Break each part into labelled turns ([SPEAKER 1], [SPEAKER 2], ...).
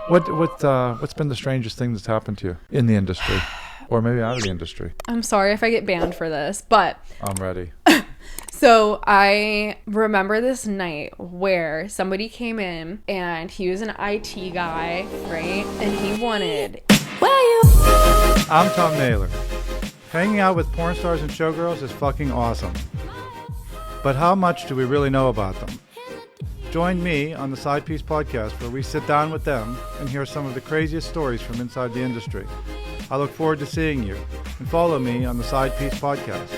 [SPEAKER 1] What's been the strangest thing that's happened to you in the industry, or maybe out of the industry?
[SPEAKER 2] I'm sorry if I get banned for this, but
[SPEAKER 1] I'm ready.
[SPEAKER 2] So I remember this night where somebody came in and he was an IT guy, right? And he wanted...
[SPEAKER 1] I'm Thom Naylor. Hanging out with porn stars and showgirls is fucking awesome. But how much do we really know about them? Join me on the Side Piece podcast where we sit down with them and hear some of the craziest stories from inside the industry. I look forward to seeing you, and follow me on the Side Piece podcast.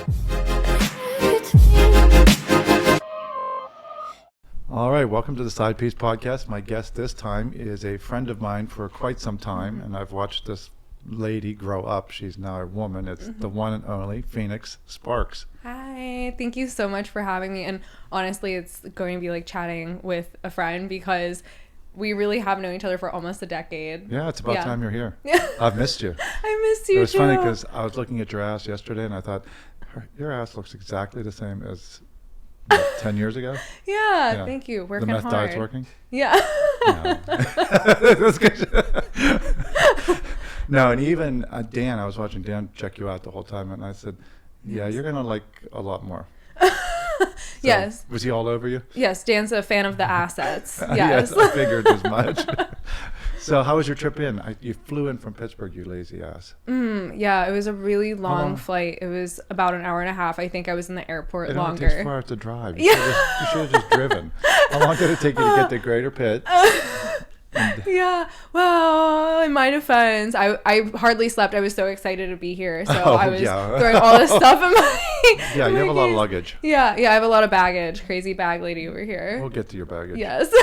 [SPEAKER 1] All right, welcome to the Side Piece podcast. My guest this time is a friend of mine for quite some time, and I've watched this lady grow up. She's now a woman. It's the one and only Fenes Sparks.
[SPEAKER 2] Hi, thank you so much for having me. And honestly, it's going to be like chatting with a friend because we really have known each other for almost a decade.
[SPEAKER 1] Yeah, it's about time you're here.
[SPEAKER 2] Yeah.
[SPEAKER 1] I've missed you.
[SPEAKER 2] I missed you too.
[SPEAKER 1] It was funny because I was looking at your ass yesterday and I thought, your ass looks exactly the same as 10 years ago.
[SPEAKER 2] Yeah, thank you. Working hard.
[SPEAKER 1] The meth diet's working?
[SPEAKER 2] Yeah.
[SPEAKER 1] No. That's good. No, and even Dan, I was watching Dan check you out the whole time, and I said, yeah, you're going to like a lot more. So,
[SPEAKER 2] yes.
[SPEAKER 1] Was he all over you?
[SPEAKER 2] Yes, Dan's a fan of the assets.
[SPEAKER 1] Yes, I figured as much. So how was your trip in? You flew in from Pittsburgh, you lazy ass.
[SPEAKER 2] Yeah, it was a really long flight. It was about an hour and a half. I think I was in the airport longer.
[SPEAKER 1] It takes 4 hours to drive. You should have just driven. How long did it take you to get to Greater Pitt?
[SPEAKER 2] Yeah, well, in my defense, I hardly slept. I was so excited to be here, so I was throwing all this stuff in my
[SPEAKER 1] you have a lot of luggage.
[SPEAKER 2] Yeah, I have a lot of baggage. Crazy bag lady over here.
[SPEAKER 1] We'll get to your baggage.
[SPEAKER 2] Yes.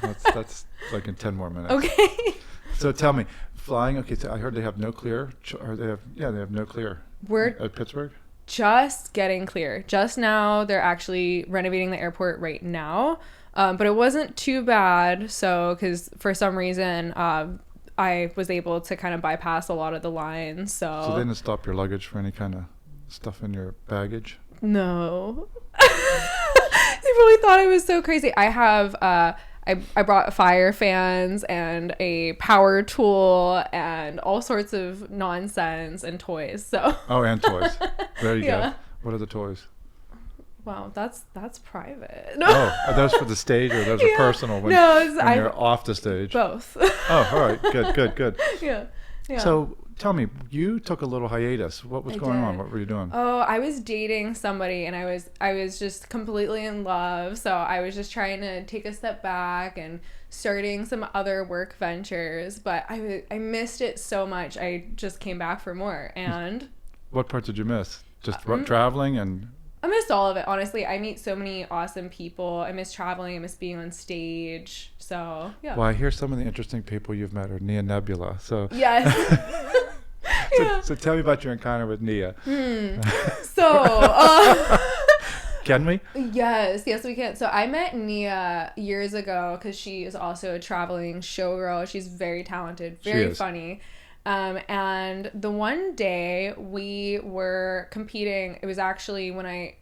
[SPEAKER 1] that's like in 10 more minutes.
[SPEAKER 2] Okay.
[SPEAKER 1] So tell me, flying. Okay, so I heard they have no clear. Or they have no clear.
[SPEAKER 2] We're
[SPEAKER 1] at Pittsburgh. Just
[SPEAKER 2] getting clear. Just now, they're actually renovating the airport right now. But it wasn't too bad. So, because for some reason, I was able to kind of bypass a lot of the lines. So
[SPEAKER 1] they didn't stop your luggage for any kind of stuff in your baggage?
[SPEAKER 2] No. They really thought I was so crazy. I have, I brought fire fans and a power tool and all sorts of nonsense and toys. So. Oh,
[SPEAKER 1] and toys. There you go. What are the toys?
[SPEAKER 2] Wow, that's private.
[SPEAKER 1] Are those for the stage or those are personal when you're off the stage?
[SPEAKER 2] Both.
[SPEAKER 1] Oh, all right. Good.
[SPEAKER 2] Yeah.
[SPEAKER 1] So tell me, you took a little hiatus. What was going on? What were you doing?
[SPEAKER 2] Oh, I was dating somebody and I was just completely in love. So I was just trying to take a step back and starting some other work ventures. But I missed it so much. I just came back for more. And
[SPEAKER 1] what part did you miss? Just traveling and...
[SPEAKER 2] I missed all of it, honestly. I meet so many awesome people. I miss traveling. I miss being on stage. So, yeah.
[SPEAKER 1] Well, I hear some of the interesting people you've met are Nia Nebula. So
[SPEAKER 2] yes.
[SPEAKER 1] So tell me about your encounter with Nia.
[SPEAKER 2] So,
[SPEAKER 1] can we?
[SPEAKER 2] Yes, we can. So I met Nia years ago because she is also a traveling showgirl. She's very talented, very funny. And the one day we were competing, it was actually when I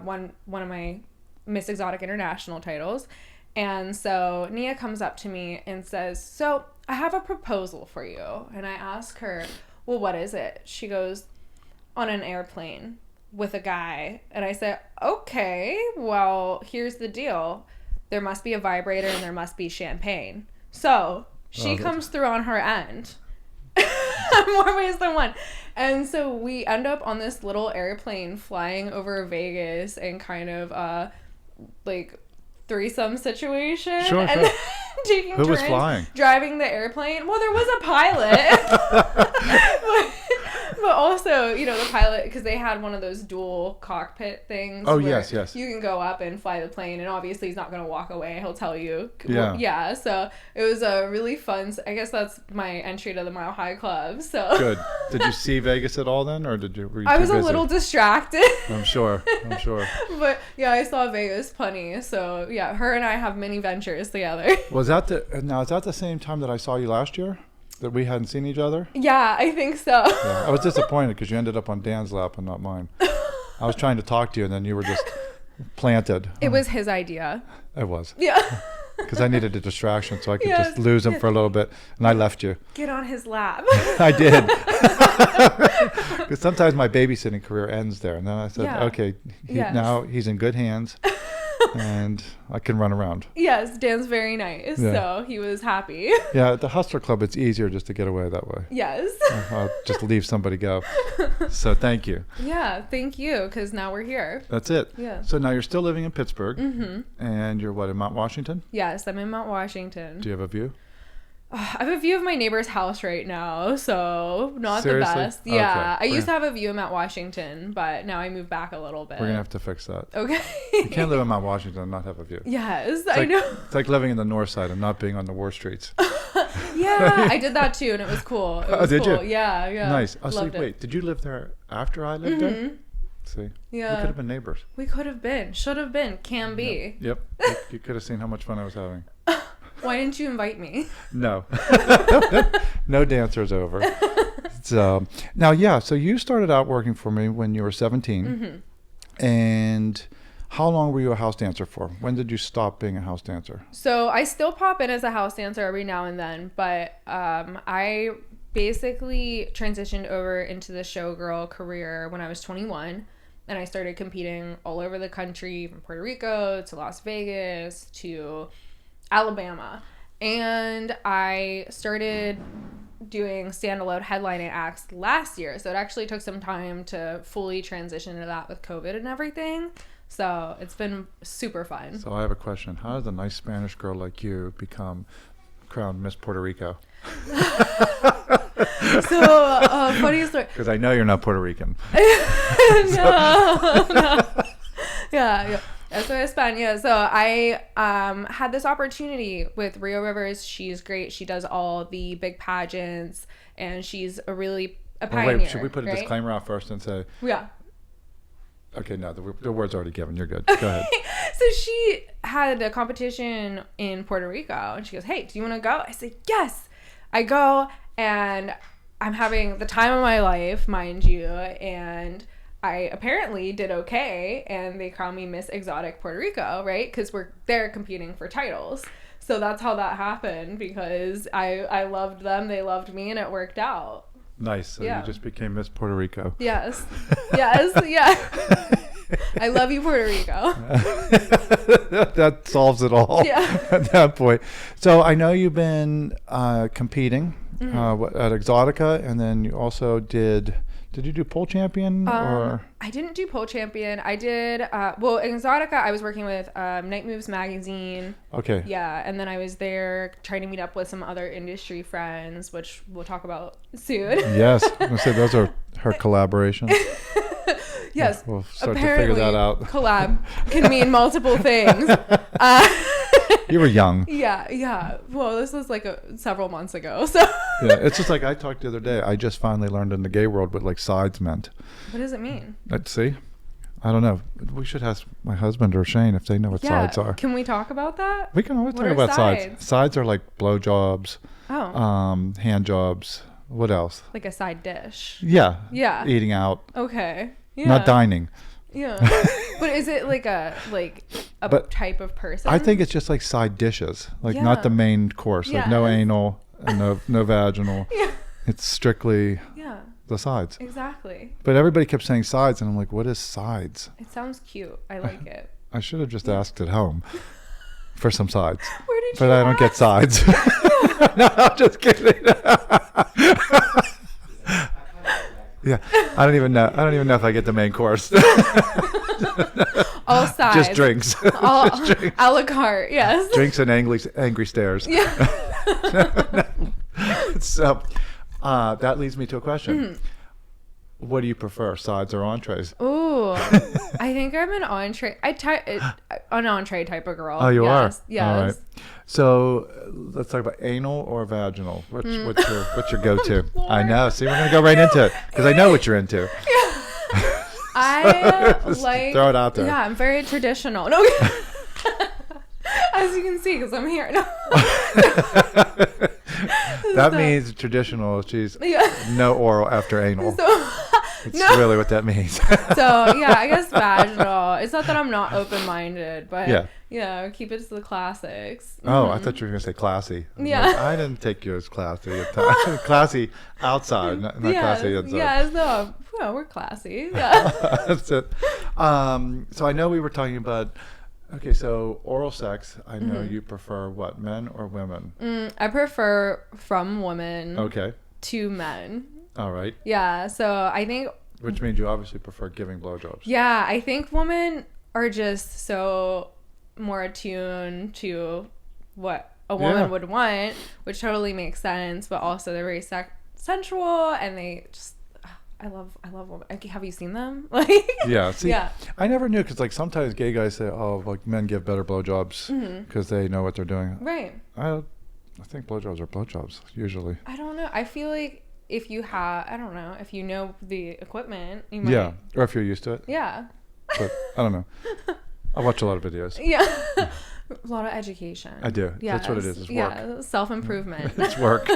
[SPEAKER 2] won one of my Miss Exotic International titles. And so Nia comes up to me and says, so I have a proposal for you. And I ask her, well, what is it? She goes, on an airplane with a guy. And I said, okay, well, here's the deal. There must be a vibrator and there must be champagne. So she comes through on her end. More ways than one. And so we end up on this little airplane flying over Vegas and kind of like threesome situation.
[SPEAKER 1] Sure.
[SPEAKER 2] Taking
[SPEAKER 1] Who
[SPEAKER 2] turns
[SPEAKER 1] was flying?
[SPEAKER 2] Driving the airplane. Well, there was a pilot. But also, the pilot, because they had one of those dual cockpit things.
[SPEAKER 1] Oh, yes.
[SPEAKER 2] You can go up and fly the plane, and obviously he's not going to walk away. He'll tell you.
[SPEAKER 1] Yeah.
[SPEAKER 2] Yeah, so it was a really fun, I guess that's my entry to the Mile High Club, so.
[SPEAKER 1] Good. Did you see Vegas at all then, or were you
[SPEAKER 2] I was
[SPEAKER 1] too busy?
[SPEAKER 2] A little distracted.
[SPEAKER 1] I'm sure.
[SPEAKER 2] But, yeah, I saw Vegas plenty, so, yeah, her and I have many ventures together.
[SPEAKER 1] Is that the same time that I saw you last year? That we hadn't seen each other?
[SPEAKER 2] Yeah, I think so.
[SPEAKER 1] Yeah, I was disappointed because you ended up on Dan's lap and not mine. I was trying to talk to you and then you were just planted.
[SPEAKER 2] It was his idea.
[SPEAKER 1] It was.
[SPEAKER 2] Yeah.
[SPEAKER 1] because I needed a distraction so I could just lose him for a little bit. And I left you.
[SPEAKER 2] Get on his lap.
[SPEAKER 1] I did. Because sometimes my babysitting career ends there. And then I said, okay, now he's in good hands. And I can run around.
[SPEAKER 2] Yes, Dan's very nice, so he was happy.
[SPEAKER 1] Yeah, at the Hustler Club, it's easier just to get away that way.
[SPEAKER 2] Yes.
[SPEAKER 1] I'll just leave somebody go. So thank you.
[SPEAKER 2] Yeah, thank you, because now we're here.
[SPEAKER 1] That's it.
[SPEAKER 2] Yeah.
[SPEAKER 1] So now you're still living in Pittsburgh, and you're what, in Mount Washington?
[SPEAKER 2] Yes, I'm in Mount Washington.
[SPEAKER 1] Do you have a view?
[SPEAKER 2] I have a view of my neighbor's house right now, so not
[SPEAKER 1] Seriously?
[SPEAKER 2] the best.
[SPEAKER 1] Okay.
[SPEAKER 2] Yeah, I used to have a view of Mount Washington, but now I moved back a little bit.
[SPEAKER 1] We're going to have to fix that.
[SPEAKER 2] Okay.
[SPEAKER 1] You can't live in Mount Washington and not have a view.
[SPEAKER 2] Yes, I know.
[SPEAKER 1] It's like living in the north side and not being on the war streets.
[SPEAKER 2] Yeah, I did that too, and it was cool. It was
[SPEAKER 1] did
[SPEAKER 2] cool.
[SPEAKER 1] you?
[SPEAKER 2] Yeah.
[SPEAKER 1] Nice. Oh,
[SPEAKER 2] Loved
[SPEAKER 1] so wait, did you live there after I lived there? See?
[SPEAKER 2] Yeah.
[SPEAKER 1] We could have been neighbors.
[SPEAKER 2] We could have been. Should have been. Can be.
[SPEAKER 1] Yep. You could have seen how much fun I was having.
[SPEAKER 2] Why didn't you invite me?
[SPEAKER 1] No. No dancers over. So, now, so you started out working for me when you were 17. And how long were you a house dancer for? When did you stop being a house dancer?
[SPEAKER 2] So I still pop in as a house dancer every now and then, but I basically transitioned over into the showgirl career when I was 21. And I started competing all over the country, from Puerto Rico to Las Vegas to Alabama. And I started doing standalone headlining acts last year. So it actually took some time to fully transition to that with COVID and everything. So it's been super fun.
[SPEAKER 1] So I have a question. How does a nice Spanish girl like you become crowned Miss Puerto Rico?
[SPEAKER 2] So, funny story.
[SPEAKER 1] Because I know you're not Puerto Rican.
[SPEAKER 2] No. Yeah. Eso es España. So I had this opportunity with Rio Rivers. She's great. She does all the big pageants, and she's a pioneer.
[SPEAKER 1] Wait, should we put a disclaimer out first and say?
[SPEAKER 2] Yeah.
[SPEAKER 1] Okay, no, the word's already given. You're good. Go ahead.
[SPEAKER 2] So she had a competition in Puerto Rico, and she goes, "Hey, do you want to go?" I said, "Yes." I go, and I'm having the time of my life, mind you, and I apparently did okay, and they crowned me Miss Exotic Puerto Rico, right? Because they're competing for titles. So that's how that happened, because I loved them, they loved me, and it worked out.
[SPEAKER 1] Nice. So you just became Miss Puerto Rico.
[SPEAKER 2] Yes. Yeah. I love you, Puerto Rico.
[SPEAKER 1] That solves it all.
[SPEAKER 2] Yeah.
[SPEAKER 1] At that point. So I know you've been competing at Exotica, and then you also did you do pole champion or?
[SPEAKER 2] I didn't do pole champion. I did, in Exotica, I was working with Night Moves magazine.
[SPEAKER 1] Okay.
[SPEAKER 2] Yeah, and then I was there trying to meet up with some other industry friends, which we'll talk about soon.
[SPEAKER 1] Yes. I'm going to say those are her collaborations.
[SPEAKER 2] Yes.
[SPEAKER 1] We'll start
[SPEAKER 2] apparently,
[SPEAKER 1] to figure that out.
[SPEAKER 2] Collab can mean multiple things.
[SPEAKER 1] You were young.
[SPEAKER 2] Yeah. Well, this was like several months ago. So.
[SPEAKER 1] Yeah, it's just like I talked the other day. I just finally learned in the gay world what like sides meant.
[SPEAKER 2] What does it mean?
[SPEAKER 1] Let's see. I don't know. We should ask my husband or Shane if they know what sides are.
[SPEAKER 2] Can we talk about that?
[SPEAKER 1] We can always talk about sides. Sides are like blowjobs, hand jobs. What else?
[SPEAKER 2] Like a side dish.
[SPEAKER 1] Yeah.
[SPEAKER 2] Yeah.
[SPEAKER 1] Eating out.
[SPEAKER 2] Okay. Yeah.
[SPEAKER 1] Not dining.
[SPEAKER 2] Yeah. But is it like a type of person?
[SPEAKER 1] I think it's just like side dishes, like not the main course, like no anal and no vaginal.
[SPEAKER 2] Yeah.
[SPEAKER 1] It's strictly the sides.
[SPEAKER 2] Exactly.
[SPEAKER 1] But everybody kept saying sides, and I'm like, what is sides?
[SPEAKER 2] It sounds cute. I like it.
[SPEAKER 1] I should have just asked at home for some sides.
[SPEAKER 2] Where did you
[SPEAKER 1] But I don't get sides. No, I'm just kidding. Yeah, I don't even know if I get the main course.
[SPEAKER 2] All sides.
[SPEAKER 1] Just drinks.
[SPEAKER 2] All
[SPEAKER 1] Just drinks.
[SPEAKER 2] a la carte, yes.
[SPEAKER 1] Drinks and angry stares.
[SPEAKER 2] Yeah.
[SPEAKER 1] So that leads me to a question. What do you prefer, sides or entrees?
[SPEAKER 2] Ooh, I think I'm an entree. An entree type of girl.
[SPEAKER 1] Oh, you are?
[SPEAKER 2] Yes.
[SPEAKER 1] All right. So let's talk about anal or vaginal. What's your go-to? I know. See, we're gonna go right into it because I know what you're into.
[SPEAKER 2] Yeah. I like.
[SPEAKER 1] Throw it out there.
[SPEAKER 2] Yeah, I'm very traditional. No. As you can see, because I'm here. No.
[SPEAKER 1] That means traditional. She's no oral after anal.
[SPEAKER 2] So,
[SPEAKER 1] It's really what that means.
[SPEAKER 2] So yeah, I guess vaginal. It's not that I'm not open-minded, but keep it to the classics.
[SPEAKER 1] Oh, I thought you were gonna say classy.
[SPEAKER 2] Yeah.
[SPEAKER 1] Like, I didn't take you as classy at times. Classy outside, not classy inside.
[SPEAKER 2] Yeah, no, we're classy. Yeah.
[SPEAKER 1] That's it. So I know we were talking about. Okay, so oral sex. I know you prefer what, men or women?
[SPEAKER 2] I prefer from women.
[SPEAKER 1] Okay.
[SPEAKER 2] To men.
[SPEAKER 1] All right.
[SPEAKER 2] Yeah, so I think.
[SPEAKER 1] Which means you obviously prefer giving blowjobs.
[SPEAKER 2] Yeah, I think women are just so more attuned to what a woman would want, which totally makes sense. But also they're very sensual, and they just. I love women. Have you seen them?
[SPEAKER 1] Yeah. See, I never knew because like sometimes gay guys say, "Oh, like men give better blowjobs because they know what they're doing."
[SPEAKER 2] Right.
[SPEAKER 1] I think blowjobs are blowjobs usually.
[SPEAKER 2] I don't know. I feel like if you know the equipment, you might.
[SPEAKER 1] Yeah, or if you're used to it.
[SPEAKER 2] Yeah.
[SPEAKER 1] But I don't know. I watch a lot of videos.
[SPEAKER 2] Yeah. A lot of education.
[SPEAKER 1] I do. Yeah. That's what it is. It's work.
[SPEAKER 2] Yeah. Self-improvement.
[SPEAKER 1] It's work.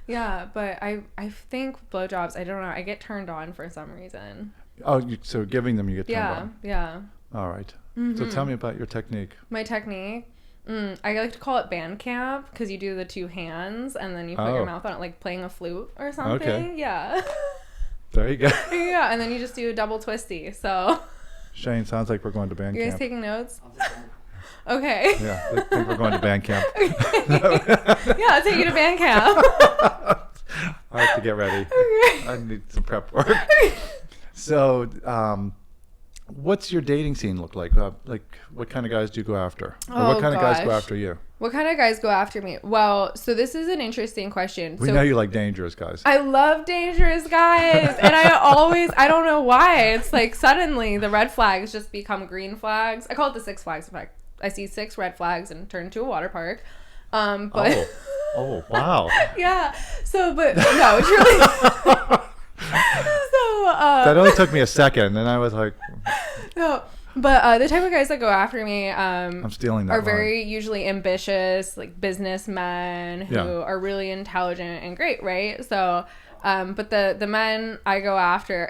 [SPEAKER 2] Yeah, but I think blowjobs, I don't know, I get turned on for some reason.
[SPEAKER 1] Oh, so giving them you get turned on.
[SPEAKER 2] Yeah.
[SPEAKER 1] All right. So tell me about your technique.
[SPEAKER 2] My technique? I like to call it band camp because you do the two hands and then you put your mouth on it like playing a flute or something. Okay. Yeah.
[SPEAKER 1] There you go.
[SPEAKER 2] Yeah, and then you just do a double twisty. So.
[SPEAKER 1] Shane, sounds like we're going to band camp.
[SPEAKER 2] You guys taking notes? Okay.
[SPEAKER 1] Yeah, I think we're going to band camp.
[SPEAKER 2] Yeah, I'll take you to band camp.
[SPEAKER 1] I have to get ready. Okay. I need some prep work. So, what's your dating scene look like? What kind of guys do you go after? Or what kind of guys go after you?
[SPEAKER 2] What kind of guys go after me? Well, so this is an interesting question.
[SPEAKER 1] We know you like dangerous guys.
[SPEAKER 2] I love dangerous guys. And I don't know why. It's like suddenly the red flags just become green flags. I call it the 6 flags effect. I see 6 red flags and turn to a water park. But
[SPEAKER 1] oh wow.
[SPEAKER 2] Yeah. So, but no, it's really.
[SPEAKER 1] That only took me a second, and I was like.
[SPEAKER 2] No, but the type of guys that go after me,
[SPEAKER 1] I'm stealing that.
[SPEAKER 2] Are very usually ambitious, like businessmen who are really intelligent and great, right? So, but the men I go after.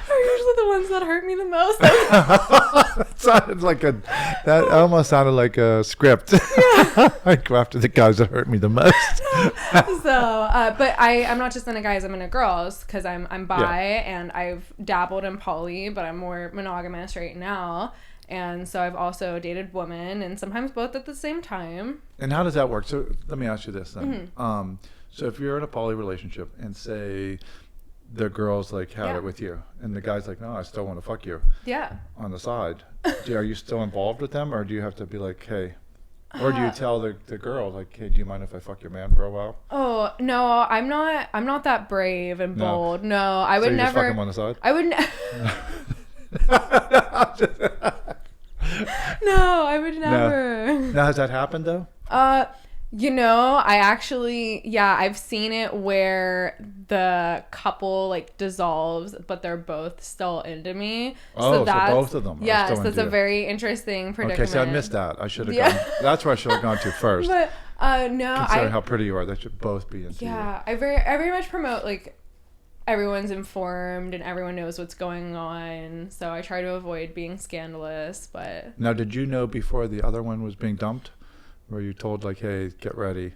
[SPEAKER 2] Are usually the ones that hurt me the most.
[SPEAKER 1] That almost sounded like a script. Yeah. I go after the guys that hurt me the most.
[SPEAKER 2] So, but I'm not just into guys, I'm into girls because I'm bi and I've dabbled in poly, but I'm more monogamous right now. And so I've also dated women and sometimes both at the same time. And
[SPEAKER 1] how does that work? So let me ask you this then. So if you're in a poly relationship and say the girls like have it with you and the guy's like, no, I still want to fuck you on the side, are you still involved with them, or do you have to be like, hey, or do you tell the girl like, hey, do you mind if I fuck your man for a while? Oh no, I'm not that brave and bold. No, I would never. Just fuck him on the side? I would No, I would never. No. Now, has that happened though? I actually, I've seen it where the couple like dissolves, but they're both still into me. So both of them. Yeah, so it's a very interesting predicament. Okay, so I missed that. I should have gone. That's where I should have gone to first. But no, considering how pretty you are, they should both be into you. Yeah, I very much promote like everyone's informed and everyone knows what's going on. So I try to avoid being scandalous. But now, did you know before the other one was being dumped? Were you told like, hey, get ready?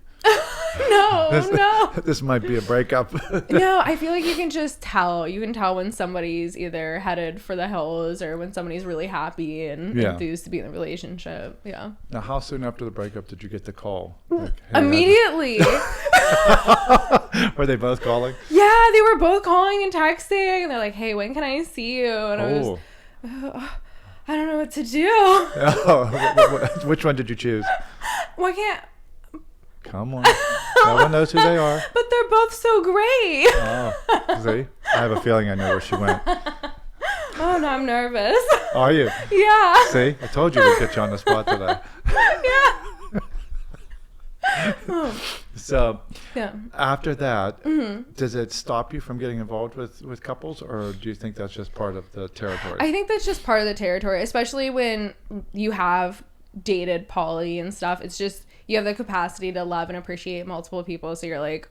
[SPEAKER 1] No. This might be a breakup. No, I feel like you can just tell. You can tell when somebody's either headed for the hills or when somebody's really happy and enthused to be in a relationship. Yeah. Now, how soon after the breakup did you get the call? Like, hey, immediately. Were they both calling? Yeah, they were both calling and texting. And they're like, hey, when can I see you? And I was, I don't know what to do. Which one did you choose? Why can't... Come on. No one knows who they are. But they're both so great. Oh, see? I have a feeling I know where she went. Oh, no, I'm nervous. Are you? Yeah. See? I told you we'd get you on the spot today. Yeah. So, after that, does it stop you from getting involved with couples, or do you think that's just part of the territory? I think that's just part of the territory, especially when you have dated poly and stuff. It's just, you have the capacity to love and appreciate multiple people, so you're like,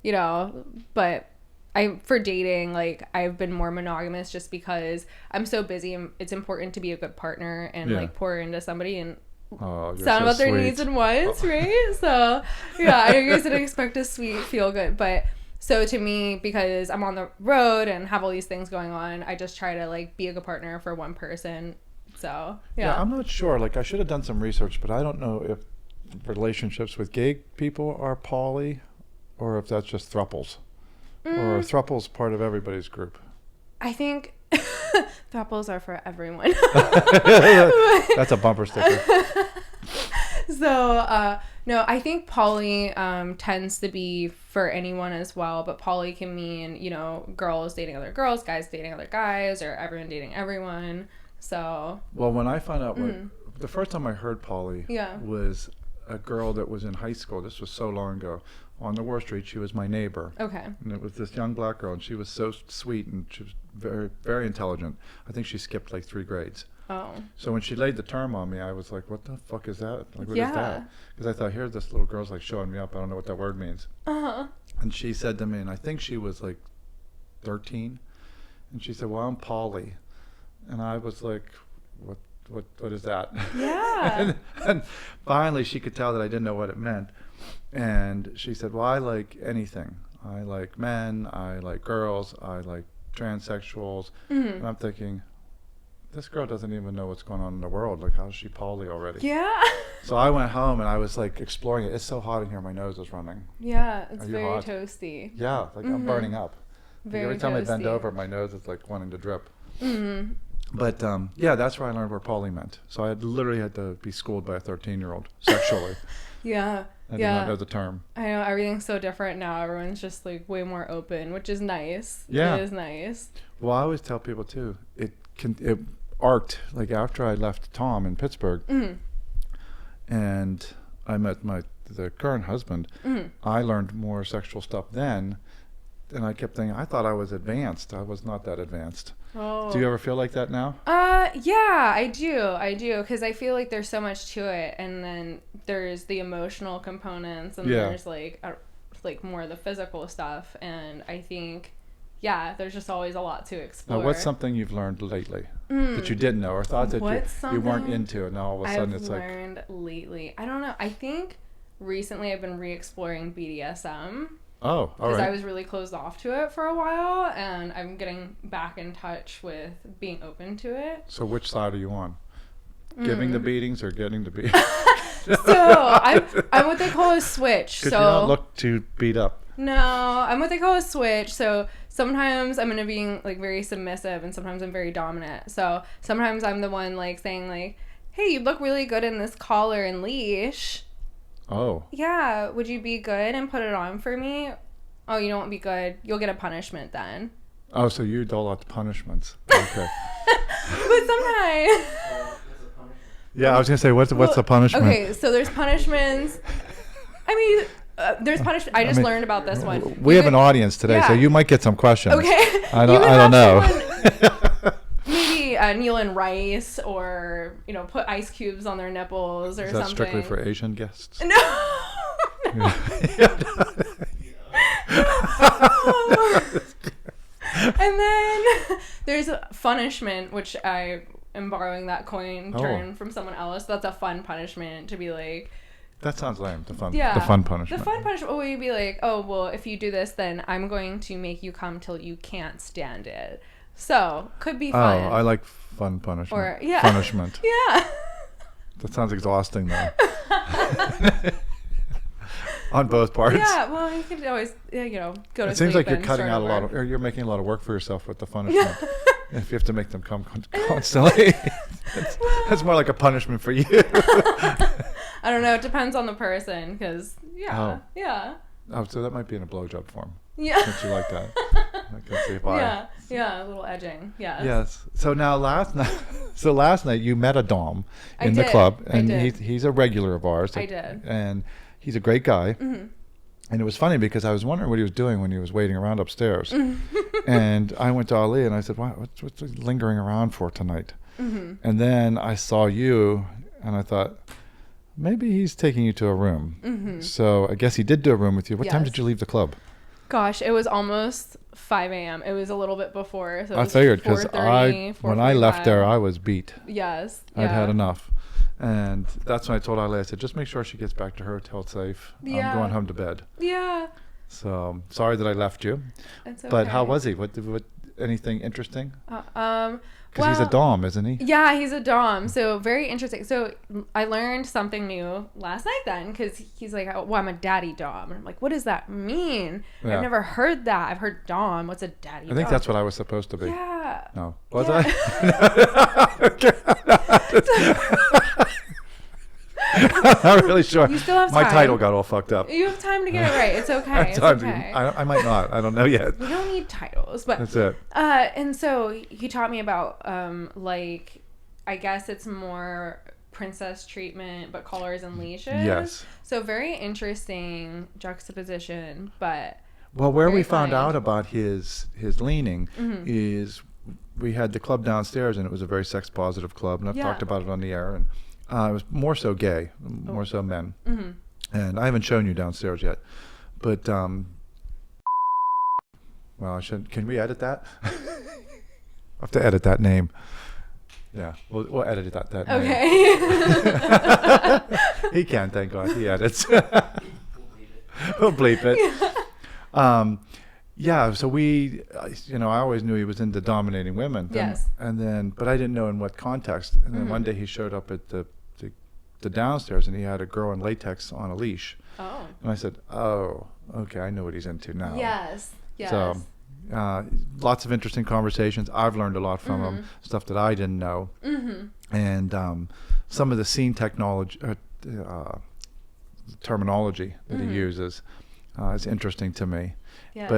[SPEAKER 2] you know, but for dating, like, I've been more monogamous just because I'm so busy and it's important to be a good partner and like pour into somebody and sound about their needs and wants, right? So yeah, I know you guys didn't expect a sweet feel good, but so to me, because I'm on the road and have all these things going on, I just try to like be a good partner for one person. So yeah,
[SPEAKER 1] I'm not sure. Like, I should have done some research, but I don't know if relationships with gay people are poly or if that's just thruples. Or are thruples part of everybody's group?
[SPEAKER 2] I think thruples are for everyone.
[SPEAKER 1] That's a bumper sticker.
[SPEAKER 2] So, no, I think poly tends to be for anyone as well, but poly can mean, you know, girls dating other girls, guys dating other guys, or everyone dating everyone. So.
[SPEAKER 1] Well, when I found out, the first time I heard poly was a girl that was in high school. This was so long ago. On the War Street, she was my neighbor.
[SPEAKER 2] Okay.
[SPEAKER 1] And it was this young black girl, and she was so sweet, and she was very, very intelligent. I think she skipped like 3 grades.
[SPEAKER 2] Oh.
[SPEAKER 1] So when she laid the term on me, I was like, what the fuck is that? Like, what is that? Because I thought, here, this little girl's like showing me up. I don't know what that word means. Uh-huh. And she said to me, and I think she was like 13, and she said, well, I'm poly. And I was like, what is that?
[SPEAKER 2] Yeah.
[SPEAKER 1] and finally, she could tell that I didn't know what it meant. And she said, well, I like anything. I like men, I like girls, I like transsexuals. And I'm thinking, this girl doesn't even know what's going on in the world. Like, how's she poly already?
[SPEAKER 2] Yeah.
[SPEAKER 1] So I went home and I was like exploring it. It's so hot in here, my nose is running.
[SPEAKER 2] Yeah, it's very
[SPEAKER 1] hot?
[SPEAKER 2] toasty.
[SPEAKER 1] Yeah, like I'm burning up.
[SPEAKER 2] Very
[SPEAKER 1] every time
[SPEAKER 2] toasty.
[SPEAKER 1] I bend over, my nose is like wanting to drip. But yeah, that's where I learned what poly meant. So I literally had to be schooled by a 13-year-old sexually.
[SPEAKER 2] Yeah.
[SPEAKER 1] I did not know the term.
[SPEAKER 2] I know, everything's so different now. Everyone's just like way more open, which is nice.
[SPEAKER 1] Yeah.
[SPEAKER 2] It is nice.
[SPEAKER 1] Well, I always tell people too, it arced like after I left Thom in Pittsburgh and I met the current husband. I learned more sexual stuff then, and I kept thinking, I thought I was advanced. I was not that advanced.
[SPEAKER 2] Oh.
[SPEAKER 1] Do you ever feel like that now?
[SPEAKER 2] Yeah, I do, because I feel like there's so much to it, and then there's the emotional components, and there's like more of the physical stuff, and I think, there's just always a lot to explore.
[SPEAKER 1] Now, what's something you've learned lately that you didn't know or thought that you weren't into, and now all of a sudden it's like...
[SPEAKER 2] I've learned lately. I don't know. I think recently I've been re-exploring BDSM.
[SPEAKER 1] Oh, all right.
[SPEAKER 2] Because I was really closed off to it for a while, and I'm getting back in touch with being open to it.
[SPEAKER 1] So which side are you on? Giving the beatings or getting the beatings?
[SPEAKER 2] So I'm what they call a switch.
[SPEAKER 1] Because you don't look too beat up.
[SPEAKER 2] No, I'm what they call a switch. So sometimes I'm into being like very submissive, and sometimes I'm very dominant. So sometimes I'm the one like saying like, "Hey, you look really good in this collar and leash."
[SPEAKER 1] Oh. Yeah,
[SPEAKER 2] would you be good and put it on for me? Oh, you don't be good. You'll get a punishment then.
[SPEAKER 1] Oh, so you dole out the punishments. Okay.
[SPEAKER 2] But sometimes...
[SPEAKER 1] Yeah, I was going to say, what's the punishment?
[SPEAKER 2] Okay, so there's punishments. I mean, there's punishment. I just learned about this one.
[SPEAKER 1] We have an audience today, so you might get some questions.
[SPEAKER 2] Okay.
[SPEAKER 1] I don't know.
[SPEAKER 2] Maybe kneel in rice, or put ice cubes on their nipples, or something.
[SPEAKER 1] Is that strictly for Asian guests?
[SPEAKER 2] No. And then there's punishment, which I am borrowing that coin term from someone else. That's a fun punishment, to be like.
[SPEAKER 1] That sounds lame. The fun punishment.
[SPEAKER 2] The fun punishment would be like, oh, well, if you do this, then I'm going to make you come till you can't stand it. So, could be fun.
[SPEAKER 1] Oh, I like fun punishment.
[SPEAKER 2] Or, yeah.
[SPEAKER 1] Punishment.
[SPEAKER 2] Yeah.
[SPEAKER 1] That sounds exhausting, though. On both parts.
[SPEAKER 2] Yeah, well, you could always, go to sleep.
[SPEAKER 1] It seems like you're cutting out or you're making a lot of work for yourself with the punishment. If you have to make them come constantly. That's more like a punishment for you.
[SPEAKER 2] I don't know. It depends on the person, because, yeah.
[SPEAKER 1] Oh, so that might be in a blowjob form.
[SPEAKER 2] Yeah.
[SPEAKER 1] Since you like that. I can see why.
[SPEAKER 2] Yeah, a little edging. Yes.
[SPEAKER 1] Yes. So now last night you met a dom in the club, and he's a regular of ours.
[SPEAKER 2] I did.
[SPEAKER 1] And he's a great guy. Mm-hmm. And it was funny because I was wondering what he was doing when he was waiting around upstairs. And I went to Ali and I said, what's he lingering around for tonight? Mm-hmm. And then I saw you and I thought, maybe he's taking you to a room. Mm-hmm. So I guess he did do a room with you. What time did you leave the club?
[SPEAKER 2] Gosh, it was almost 5 a.m. It was a little bit before. So
[SPEAKER 1] I figured because when I left there, I was beat.
[SPEAKER 2] Yes.
[SPEAKER 1] I'd had enough. And that's when I told Eileen, I said, just make sure she gets back to her hotel safe.
[SPEAKER 2] Yeah.
[SPEAKER 1] I'm going home to bed.
[SPEAKER 2] Yeah.
[SPEAKER 1] So sorry that I left you.
[SPEAKER 2] It's okay.
[SPEAKER 1] But how was he? What anything interesting? Because he's a Dom, isn't he?
[SPEAKER 2] Yeah, he's a Dom. So very interesting. So I learned something new last night then, because he's like, oh, well, I'm a daddy Dom. And I'm like, what does that mean?
[SPEAKER 1] Yeah.
[SPEAKER 2] I've never heard that. I've heard Dom. What's a daddy Dom?
[SPEAKER 1] I think that's what I was supposed to be.
[SPEAKER 2] Yeah.
[SPEAKER 1] No. Was
[SPEAKER 2] yeah.
[SPEAKER 1] I? I'm not really sure.
[SPEAKER 2] You still have time.
[SPEAKER 1] My title got all fucked up.
[SPEAKER 2] You have time to get it right. It's okay. It's okay.
[SPEAKER 1] I might not. I don't know yet.
[SPEAKER 2] We don't need titles, but
[SPEAKER 1] that's it.
[SPEAKER 2] And so he taught me about like, I guess it's more princess treatment, but collars and leashes.
[SPEAKER 1] Yes.
[SPEAKER 2] So very interesting juxtaposition, but
[SPEAKER 1] well, where we found out about his leaning is we had the club downstairs, and it was a very sex positive club, and I've talked about it on the air, and it was more so gay, more so men. And I haven't shown you downstairs yet, but well, I should. Can we edit that? I have to edit that name. Yeah, we'll edit that name.
[SPEAKER 2] Okay.
[SPEAKER 1] He can, thank God. He edits. We'll bleep it. Yeah, so we, I always knew he was into dominating women.
[SPEAKER 2] Yes.
[SPEAKER 1] And then, but I didn't know in what context. And then one day he showed up at the downstairs, and he had a girl in latex on a leash.
[SPEAKER 2] Oh.
[SPEAKER 1] And I said, oh, okay, I know what he's into now.
[SPEAKER 2] Yes. Yes.
[SPEAKER 1] So, lots of interesting conversations. I've learned a lot from him, stuff that I didn't know. And some of the scene technology, terminology that he uses is interesting to me.
[SPEAKER 2] Yes.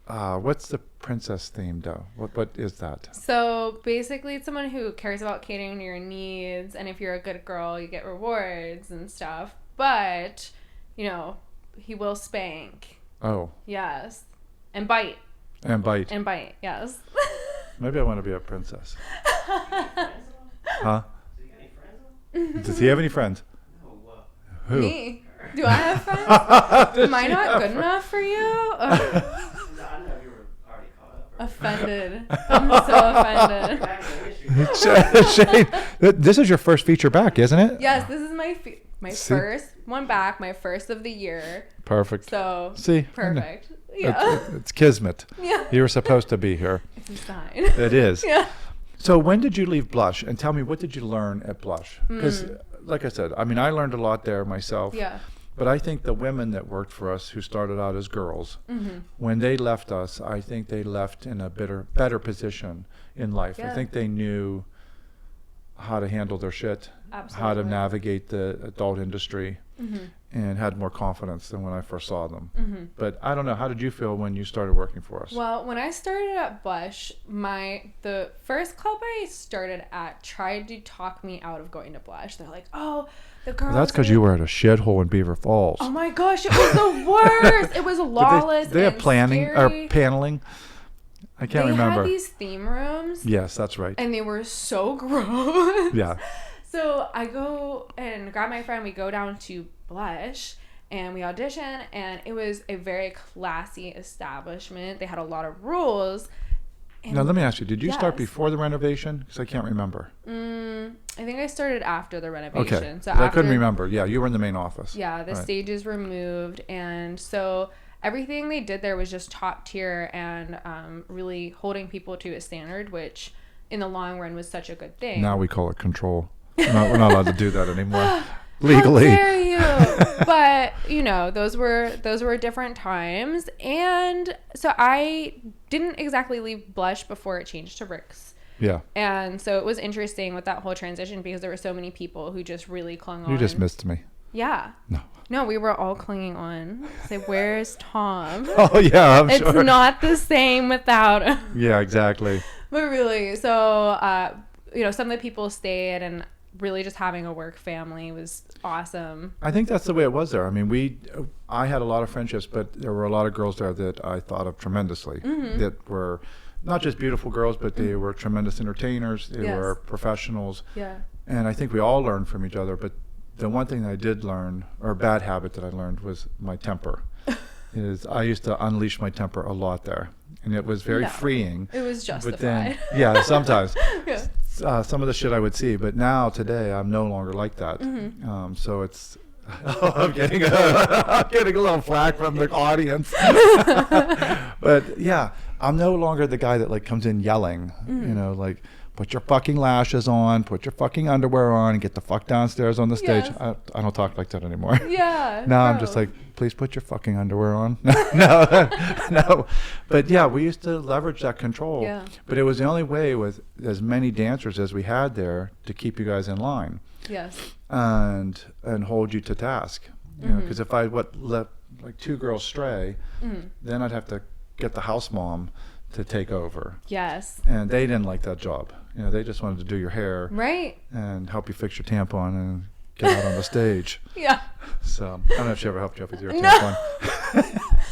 [SPEAKER 1] But what's the princess theme, though? What is that?
[SPEAKER 2] So basically, it's someone who cares about catering to your needs, and if you're a good girl, you get rewards and stuff. But, he will spank.
[SPEAKER 1] Oh.
[SPEAKER 2] Yes. And bite.
[SPEAKER 1] And bite.
[SPEAKER 2] And bite, yes.
[SPEAKER 1] Maybe I want to be a princess. Huh? Does he have any friends? Who?
[SPEAKER 2] Me. Do I have friends? Am I not good enough for you? Offended. I'm so offended.
[SPEAKER 1] Shane, this is your first feature back, isn't it?
[SPEAKER 2] Yes, this is my first one back, my first of the year.
[SPEAKER 1] Perfect.
[SPEAKER 2] So,
[SPEAKER 1] see,
[SPEAKER 2] perfect. Yeah.
[SPEAKER 1] It's kismet.
[SPEAKER 2] Yeah.
[SPEAKER 1] You were supposed to be here.
[SPEAKER 2] It's a sign.
[SPEAKER 1] It is.
[SPEAKER 2] Yeah.
[SPEAKER 1] So when did you leave Blush? And tell me, what did you learn at Blush? Because, like I said, I learned a lot there myself.
[SPEAKER 2] Yeah.
[SPEAKER 1] But I think the women that worked for us who started out as girls, when they left us, I think they left in a better position in life.
[SPEAKER 2] Yeah.
[SPEAKER 1] I think they knew how to handle their shit, how to navigate the adult industry, and had more confidence than when I first saw them. But I don't know, how did you feel when you started working for us?
[SPEAKER 2] Well, when I started at Blush, the first club I started at tried to talk me out of going to Blush. They're like, oh, the girls...
[SPEAKER 1] Well, that's because you were at a shithole in Beaver Falls.
[SPEAKER 2] Oh my gosh, it was the worst. It was lawless.
[SPEAKER 1] They have planning
[SPEAKER 2] scary.
[SPEAKER 1] or paneling. I can't remember.
[SPEAKER 2] They had these theme rooms.
[SPEAKER 1] Yes, that's right.
[SPEAKER 2] And they were so gross.
[SPEAKER 1] Yeah.
[SPEAKER 2] So I go and grab my friend. We go down to Blush and we audition. And it was a very classy establishment. They had a lot of rules. And
[SPEAKER 1] now, let me ask you, did you start before the renovation? Because I can't remember.
[SPEAKER 2] I think I started after the renovation.
[SPEAKER 1] Okay.
[SPEAKER 2] So
[SPEAKER 1] I couldn't remember. Yeah, you were in the main office.
[SPEAKER 2] Yeah, the stages were moved. And so everything they did there was just top tier and really holding people to a standard, which in the long run was such a good thing.
[SPEAKER 1] Now we call it control. We're not allowed to do that anymore. Legally.
[SPEAKER 2] How dare you? But those were different times, and so I didn't exactly leave Blush before it changed to Rick's.
[SPEAKER 1] Yeah.
[SPEAKER 2] And so it was interesting with that whole transition because there were so many people who just really clung on.
[SPEAKER 1] You just missed me.
[SPEAKER 2] Yeah. No, we were all clinging on. Say, where's Tom?
[SPEAKER 1] Oh yeah, I'm sure.
[SPEAKER 2] It's not the same without him.
[SPEAKER 1] Yeah, exactly.
[SPEAKER 2] But really, so some of the people stayed, and really just having a work family was awesome.
[SPEAKER 1] I think that's the way it was there. I had a lot of friendships, but there were a lot of girls there that I thought of tremendously. That were not just beautiful girls, but they were tremendous entertainers. They were professionals.
[SPEAKER 2] Yeah.
[SPEAKER 1] And I think we all learned from each other. But the one thing that I did learn, or a bad habit that I learned, was my temper. is I used to unleash my temper a lot there, and it was very freeing.
[SPEAKER 2] It was justified.
[SPEAKER 1] But then, yeah, sometimes.
[SPEAKER 2] Yeah.
[SPEAKER 1] Some of the shit I would see, but now today I'm no longer like that. So it's I'm getting a little flack from the audience. But yeah, I'm no longer the guy that like comes in yelling, you know, like put your fucking lashes on, put your fucking underwear on, and get the fuck downstairs on the stage.
[SPEAKER 2] Yes.
[SPEAKER 1] I don't talk like that anymore.
[SPEAKER 2] Yeah.
[SPEAKER 1] Now I'm just like, please put your fucking underwear on. No. But yeah, we used to leverage that control.
[SPEAKER 2] Yeah.
[SPEAKER 1] But it was the only way with as many dancers as we had there to keep you guys in line.
[SPEAKER 2] Yes.
[SPEAKER 1] And hold you to task. You know, because if I let like two girls stray, then I'd have to get the house mom to take over.
[SPEAKER 2] Yes.
[SPEAKER 1] And they didn't like that job. You know, they just wanted to do your hair.
[SPEAKER 2] Right.
[SPEAKER 1] And help you fix your tampon and get out on the stage.
[SPEAKER 2] Yeah.
[SPEAKER 1] So I don't know if she ever helped you with your tampon.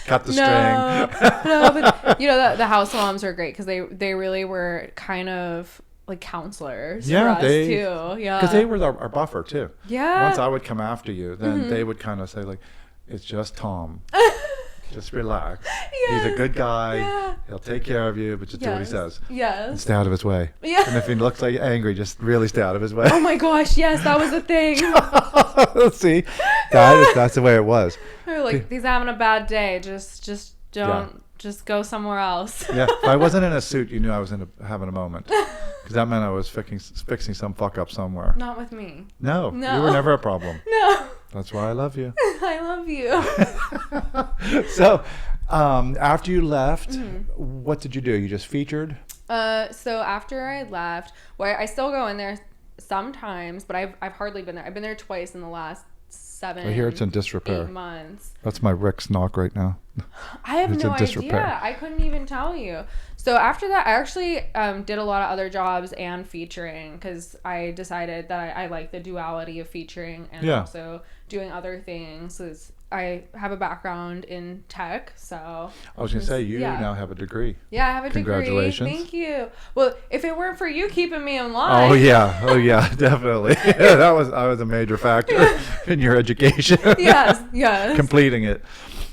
[SPEAKER 1] Cut the string.
[SPEAKER 2] No, but you know, the house moms are great because they really were kind of like counselors for us too. Yeah.
[SPEAKER 1] Because they were our buffer too.
[SPEAKER 2] Yeah.
[SPEAKER 1] Once I would come after you, then they would kind of say like, it's just Tom. Just relax.
[SPEAKER 2] Yes.
[SPEAKER 1] He's a good guy.
[SPEAKER 2] Yeah.
[SPEAKER 1] He'll take care of you, but just do what he says.
[SPEAKER 2] Yes.
[SPEAKER 1] And stay out of his way.
[SPEAKER 2] Yeah.
[SPEAKER 1] And if he looks like angry, just really stay out of his way.
[SPEAKER 2] Oh my gosh, yes, that was the thing.
[SPEAKER 1] See, that's the way it was.
[SPEAKER 2] They're like, he's having a bad day. Just don't. Just go somewhere else.
[SPEAKER 1] Yeah, if I wasn't in a suit, you knew I was having a moment. Because that meant I was fixing some fuck up somewhere.
[SPEAKER 2] Not with me.
[SPEAKER 1] No, you were never a problem.
[SPEAKER 2] No.
[SPEAKER 1] That's why I love you.
[SPEAKER 2] I love you.
[SPEAKER 1] So, after you left, what did you do? You just featured?
[SPEAKER 2] So after I left, well, I still go in there sometimes, but I've hardly been there. I've been there twice in the last 7.
[SPEAKER 1] I hear it's in disrepair.
[SPEAKER 2] 8 months.
[SPEAKER 1] That's my Rick's knock right now.
[SPEAKER 2] I have
[SPEAKER 1] It's
[SPEAKER 2] no
[SPEAKER 1] in disrepair.
[SPEAKER 2] idea. I couldn't even tell you. So after that, I actually did a lot of other jobs and featuring because I decided that I like the duality of featuring and also doing other things. I have a background in tech, so...
[SPEAKER 1] I was going to say, you now have a degree.
[SPEAKER 2] Yeah, I have a
[SPEAKER 1] Congratulations.
[SPEAKER 2] degree. Thank you. Well, if it weren't for you keeping me in line...
[SPEAKER 1] Oh, yeah, definitely. I was a major factor in your education.
[SPEAKER 2] Yes.
[SPEAKER 1] Completing it.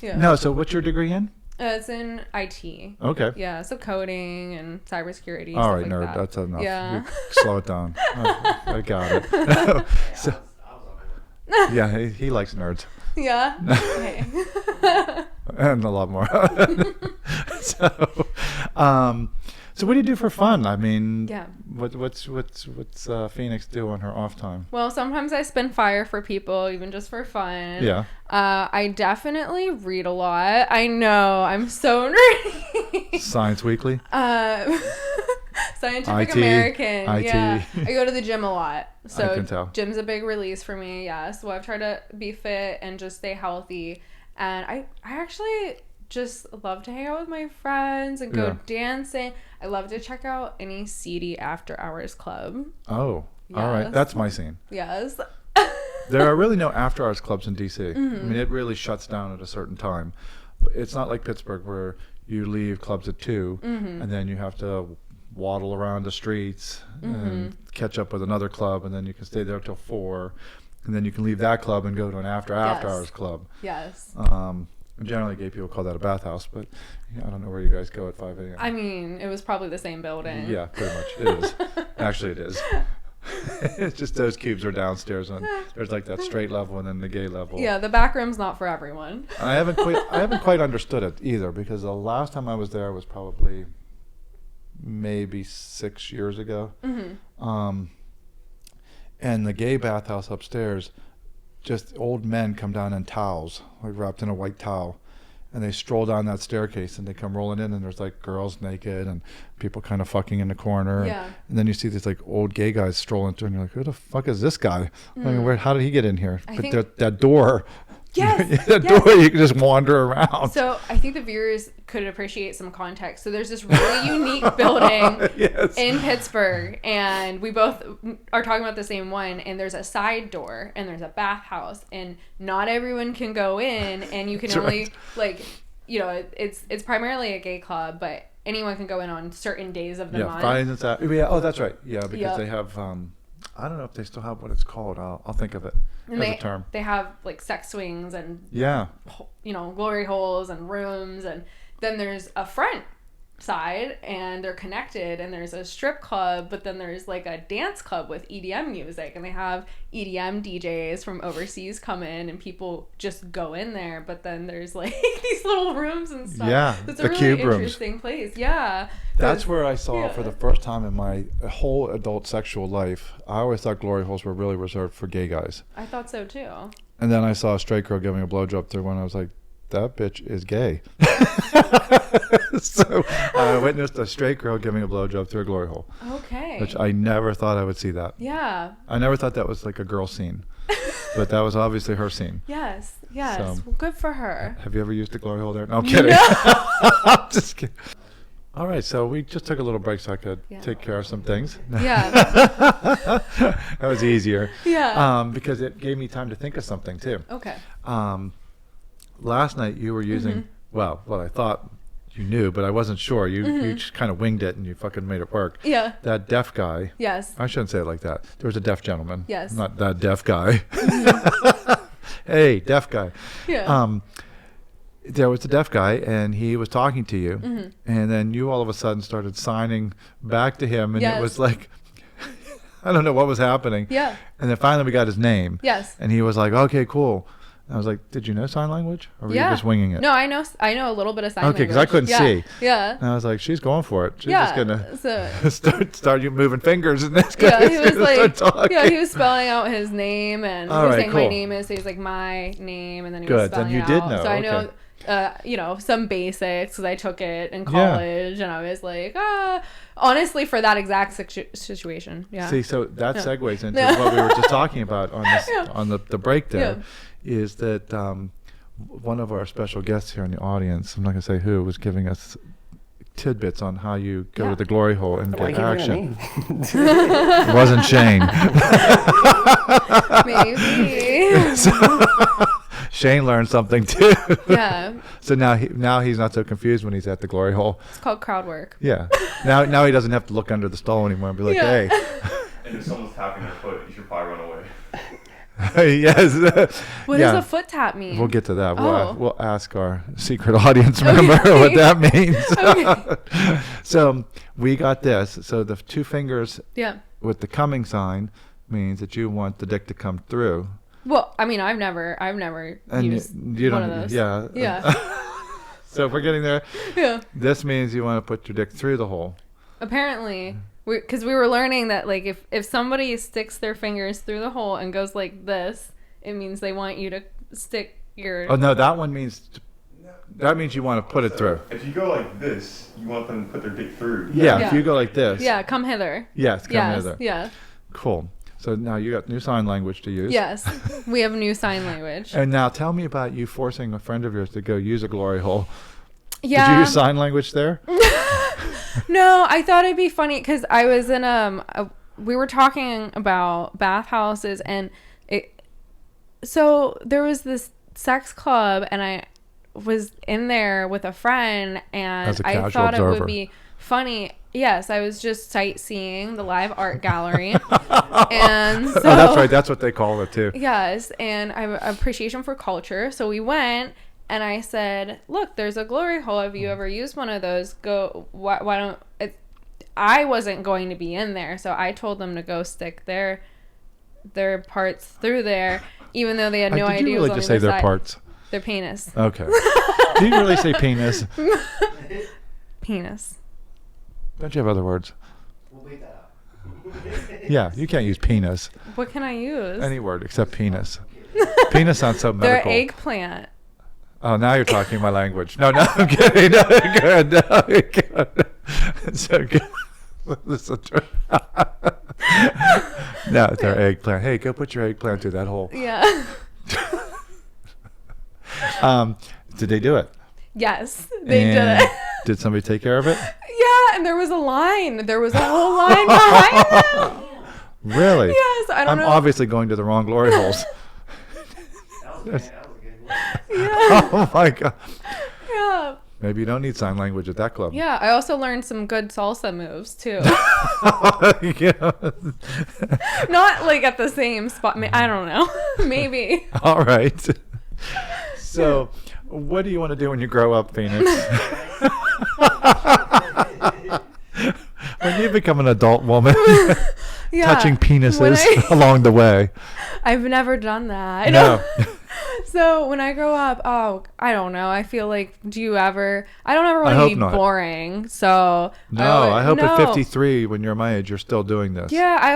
[SPEAKER 2] Yeah.
[SPEAKER 1] No, so what's your degree in?
[SPEAKER 2] It's in IT.
[SPEAKER 1] Okay.
[SPEAKER 2] Yeah, so coding and cybersecurity.
[SPEAKER 1] All right,
[SPEAKER 2] like
[SPEAKER 1] nerd,
[SPEAKER 2] that.
[SPEAKER 1] that's enough.
[SPEAKER 2] Yeah.
[SPEAKER 1] Slow it down. I got it. So, yeah, he likes nerds.
[SPEAKER 2] Yeah. Okay.
[SPEAKER 1] And a lot more. So what do you do for fun? I mean, what's Phoenix do on her off time?
[SPEAKER 2] Well, sometimes I spin fire for people, even just for fun.
[SPEAKER 1] Yeah.
[SPEAKER 2] I definitely read a lot. I know, I'm so nerdy.
[SPEAKER 1] Science Weekly.
[SPEAKER 2] Scientific
[SPEAKER 1] IT,
[SPEAKER 2] American.
[SPEAKER 1] IT.
[SPEAKER 2] Yeah. I go to the gym a lot. So
[SPEAKER 1] I can tell.
[SPEAKER 2] Gym's a big release for me, yeah. So I've tried to be fit and just stay healthy. And I actually just love to hang out with my friends and go dancing. I love to check out any seedy after hours club.
[SPEAKER 1] Oh, all right. That's my scene.
[SPEAKER 2] Yes.
[SPEAKER 1] There are really no after hours clubs in DC. I mean, it really shuts down at a certain time. It's not like Pittsburgh where you leave clubs at 2 and then you have to waddle around the streets and catch up with another club, and then you can stay there till 4, and then you can leave that club and go to an after hours club.
[SPEAKER 2] Yes.
[SPEAKER 1] Generally, gay people call that a bathhouse, but I don't know where you guys go at 5 a.m.
[SPEAKER 2] I mean, it was probably the same building.
[SPEAKER 1] Yeah, pretty much. It is. Actually, it is. It's just those cubes are downstairs, and there's like that straight level and then the gay level.
[SPEAKER 2] Yeah, the back room's not for everyone.
[SPEAKER 1] And I haven't quite understood it either, because the last time I was there was probably maybe 6 years ago. And the gay bathhouse upstairs, just old men come down in towels, like wrapped in a white towel, and they stroll down that staircase, and they come rolling in, and there's like girls naked and people kind of fucking in the corner.
[SPEAKER 2] Yeah.
[SPEAKER 1] And then you see these like old gay guys strolling through, and you're like, who the fuck is this guy? I mean, how did he get in here? That door.
[SPEAKER 2] Yes.
[SPEAKER 1] Door, you can just wander around.
[SPEAKER 2] So I think the viewers could appreciate some context. So there's this really unique building in Pittsburgh, and we both are talking about the same one, and there's a side door and there's a bathhouse, and not everyone can go in, and you can only it's primarily a gay club, but anyone can go in on certain days of the month.
[SPEAKER 1] Fridays and Saturdays. Yeah, oh, that's right. Yeah, because they have I don't know if they still have what it's called. I'll think of it
[SPEAKER 2] And
[SPEAKER 1] as a term.
[SPEAKER 2] They have like sex swings and
[SPEAKER 1] Yeah.
[SPEAKER 2] glory holes and rooms, and then there's a front side and they're connected, and there's a strip club, but then there's like a dance club with EDM music, and they have EDM DJs from overseas come in and people just go in there, but then there's like these little rooms and stuff.
[SPEAKER 1] Yeah,
[SPEAKER 2] it's
[SPEAKER 1] the
[SPEAKER 2] a really
[SPEAKER 1] cube rooms.
[SPEAKER 2] interesting place. Yeah,
[SPEAKER 1] That's where I saw for the first time in my whole adult sexual life. I always thought glory holes were really reserved for gay guys.
[SPEAKER 2] I thought so too.
[SPEAKER 1] And then I saw a straight girl giving a blowjob through one. I was like, that bitch is gay. So I witnessed a straight girl giving a blowjob through a glory hole.
[SPEAKER 2] Okay.
[SPEAKER 1] Which I never thought I would see that.
[SPEAKER 2] Yeah.
[SPEAKER 1] I never thought that was like a girl scene. But that was obviously her scene.
[SPEAKER 2] Yes. Yes.
[SPEAKER 1] So,
[SPEAKER 2] well, good for her.
[SPEAKER 1] Have you ever used a glory hole there? No, I'm kidding.
[SPEAKER 2] No.
[SPEAKER 1] I'm just kidding. All right, so we just took a little break so I could take care of some things.
[SPEAKER 2] Yeah.
[SPEAKER 1] That was easier.
[SPEAKER 2] Yeah.
[SPEAKER 1] Because it gave me time to think of something too.
[SPEAKER 2] Okay.
[SPEAKER 1] Last night you were using, well, what I thought you knew, but I wasn't sure. You just kind of winged it and you fucking made it work.
[SPEAKER 2] Yeah.
[SPEAKER 1] That deaf guy.
[SPEAKER 2] Yes.
[SPEAKER 1] I shouldn't say it like that. There was a deaf gentleman.
[SPEAKER 2] Yes.
[SPEAKER 1] Not that deaf guy. Hey, deaf guy.
[SPEAKER 2] Yeah.
[SPEAKER 1] There was a deaf guy and he was talking to you, and then you all of a sudden started signing back to him, and it was like, I don't know what was happening.
[SPEAKER 2] Yeah.
[SPEAKER 1] And then finally we got his name.
[SPEAKER 2] Yes.
[SPEAKER 1] And he was like, okay, cool. And I was like, did you know sign language? Or were you just winging it?
[SPEAKER 2] No, I know a little bit of sign language.
[SPEAKER 1] Okay, because I couldn't see.
[SPEAKER 2] Yeah.
[SPEAKER 1] And I was like, she's going for it. She's just going to
[SPEAKER 2] So,
[SPEAKER 1] start you moving fingers, and this
[SPEAKER 2] yeah,
[SPEAKER 1] guy
[SPEAKER 2] he was like,
[SPEAKER 1] start talking.
[SPEAKER 2] yeah, he was spelling out his name, and he
[SPEAKER 1] All
[SPEAKER 2] was
[SPEAKER 1] right,
[SPEAKER 2] saying
[SPEAKER 1] cool.
[SPEAKER 2] my name is, so he's like my name, and then he
[SPEAKER 1] Good,
[SPEAKER 2] was
[SPEAKER 1] then
[SPEAKER 2] spelling
[SPEAKER 1] you
[SPEAKER 2] it
[SPEAKER 1] did
[SPEAKER 2] out.
[SPEAKER 1] know,
[SPEAKER 2] So I
[SPEAKER 1] okay.
[SPEAKER 2] know, some basics because I took it in college, and I was like, honestly, for that exact situation, yeah.
[SPEAKER 1] See, so that segues into what we were just talking about on this, on the break there, is that one of our special guests here in the audience, I'm not going to say who, was giving us tidbits on how you go to the glory hole and get action. It wasn't Shane.
[SPEAKER 2] Maybe.
[SPEAKER 1] Shane learned something too.
[SPEAKER 2] Yeah.
[SPEAKER 1] So now he's not so confused when he's at the glory hole.
[SPEAKER 2] It's called crowd work.
[SPEAKER 1] Yeah. Now he doesn't have to look under the stall anymore and be like, hey.
[SPEAKER 3] And if someone's tapping their foot, you should probably run away.
[SPEAKER 1] Yes.
[SPEAKER 2] What does a foot tap mean?
[SPEAKER 1] We'll get to that.
[SPEAKER 2] Oh.
[SPEAKER 1] We'll ask our secret audience member what that means.
[SPEAKER 2] Okay.
[SPEAKER 1] So we got this. So the two fingers with the coming sign means that you want the dick to come through.
[SPEAKER 2] Well, I mean, I've never used
[SPEAKER 1] you
[SPEAKER 2] one
[SPEAKER 1] don't,
[SPEAKER 2] of those.
[SPEAKER 1] Yeah.
[SPEAKER 2] Yeah.
[SPEAKER 1] So if we're getting there, this means you want to put your dick through the hole.
[SPEAKER 2] Apparently, because we were learning that like if somebody sticks their fingers through the hole and goes like this, it means they want you to stick your.
[SPEAKER 1] Oh no, that one means. That means you want to put it through.
[SPEAKER 3] If you go like this, you want them to put their dick through.
[SPEAKER 1] Yeah. If you go like this.
[SPEAKER 2] Yeah, come hither.
[SPEAKER 1] Yes, come hither.
[SPEAKER 2] Yeah.
[SPEAKER 1] Cool. So now you got new sign language to use.
[SPEAKER 2] Yes, we have new sign language.
[SPEAKER 1] And now tell me about you forcing a friend of yours to go use a glory hole.
[SPEAKER 2] Yeah.
[SPEAKER 1] Did you use sign language there?
[SPEAKER 2] No, I thought it'd be funny because I was in we were talking about bathhouses, and so there was this sex club, and I was in there with a friend, and I thought it would be funny. Yes, I was just sightseeing the live art gallery. And so,
[SPEAKER 1] oh, that's right. That's what they call it too.
[SPEAKER 2] Yes, and I have an appreciation for culture. So we went, and I said, look, there's a glory hole. Have you ever used one of those? Go, why don't... I wasn't going to be in there, so I told them to go stick their parts through there, even though they had no idea.
[SPEAKER 1] Did you really just say their parts?
[SPEAKER 2] Their penis.
[SPEAKER 1] Okay. Did you really say penis?
[SPEAKER 2] Penis.
[SPEAKER 1] Don't you have other words?
[SPEAKER 4] We'll leave that out.
[SPEAKER 1] Yeah, you can't use penis.
[SPEAKER 2] What can I use?
[SPEAKER 1] Any word except penis. Penis sounds so medical.
[SPEAKER 2] Their eggplant.
[SPEAKER 1] Oh, now you're talking my language. No, I'm kidding. No, good. No, good. It's so good. Listen to her. No, it's our eggplant. Hey, go put your eggplant through that hole.
[SPEAKER 2] Yeah.
[SPEAKER 1] Did they do it?
[SPEAKER 2] Yes, they did it.
[SPEAKER 1] Did somebody take care of it?
[SPEAKER 2] Yeah, and there was a line. There was a whole line behind them.
[SPEAKER 1] Really?
[SPEAKER 2] Yes, I don't know.
[SPEAKER 1] I'm obviously going to the wrong glory holes.
[SPEAKER 4] That was a good one.
[SPEAKER 2] Yeah.
[SPEAKER 1] Oh my God.
[SPEAKER 2] Yeah.
[SPEAKER 1] Maybe you don't need sign language at that club.
[SPEAKER 2] Yeah, I also learned some good salsa moves too.
[SPEAKER 1] Yeah.
[SPEAKER 2] Not like at the same spot. I don't know. Maybe.
[SPEAKER 1] All right. So, what do you want to do when you grow up, Phoenix? When you become an adult woman, touching penises along the way.
[SPEAKER 2] I've never done that.
[SPEAKER 1] No.
[SPEAKER 2] So when I grow up, I don't know. I feel like, I don't ever want to be boring. So
[SPEAKER 1] no, I hope at 53, when you're my age, you're still doing this.
[SPEAKER 2] Yeah, I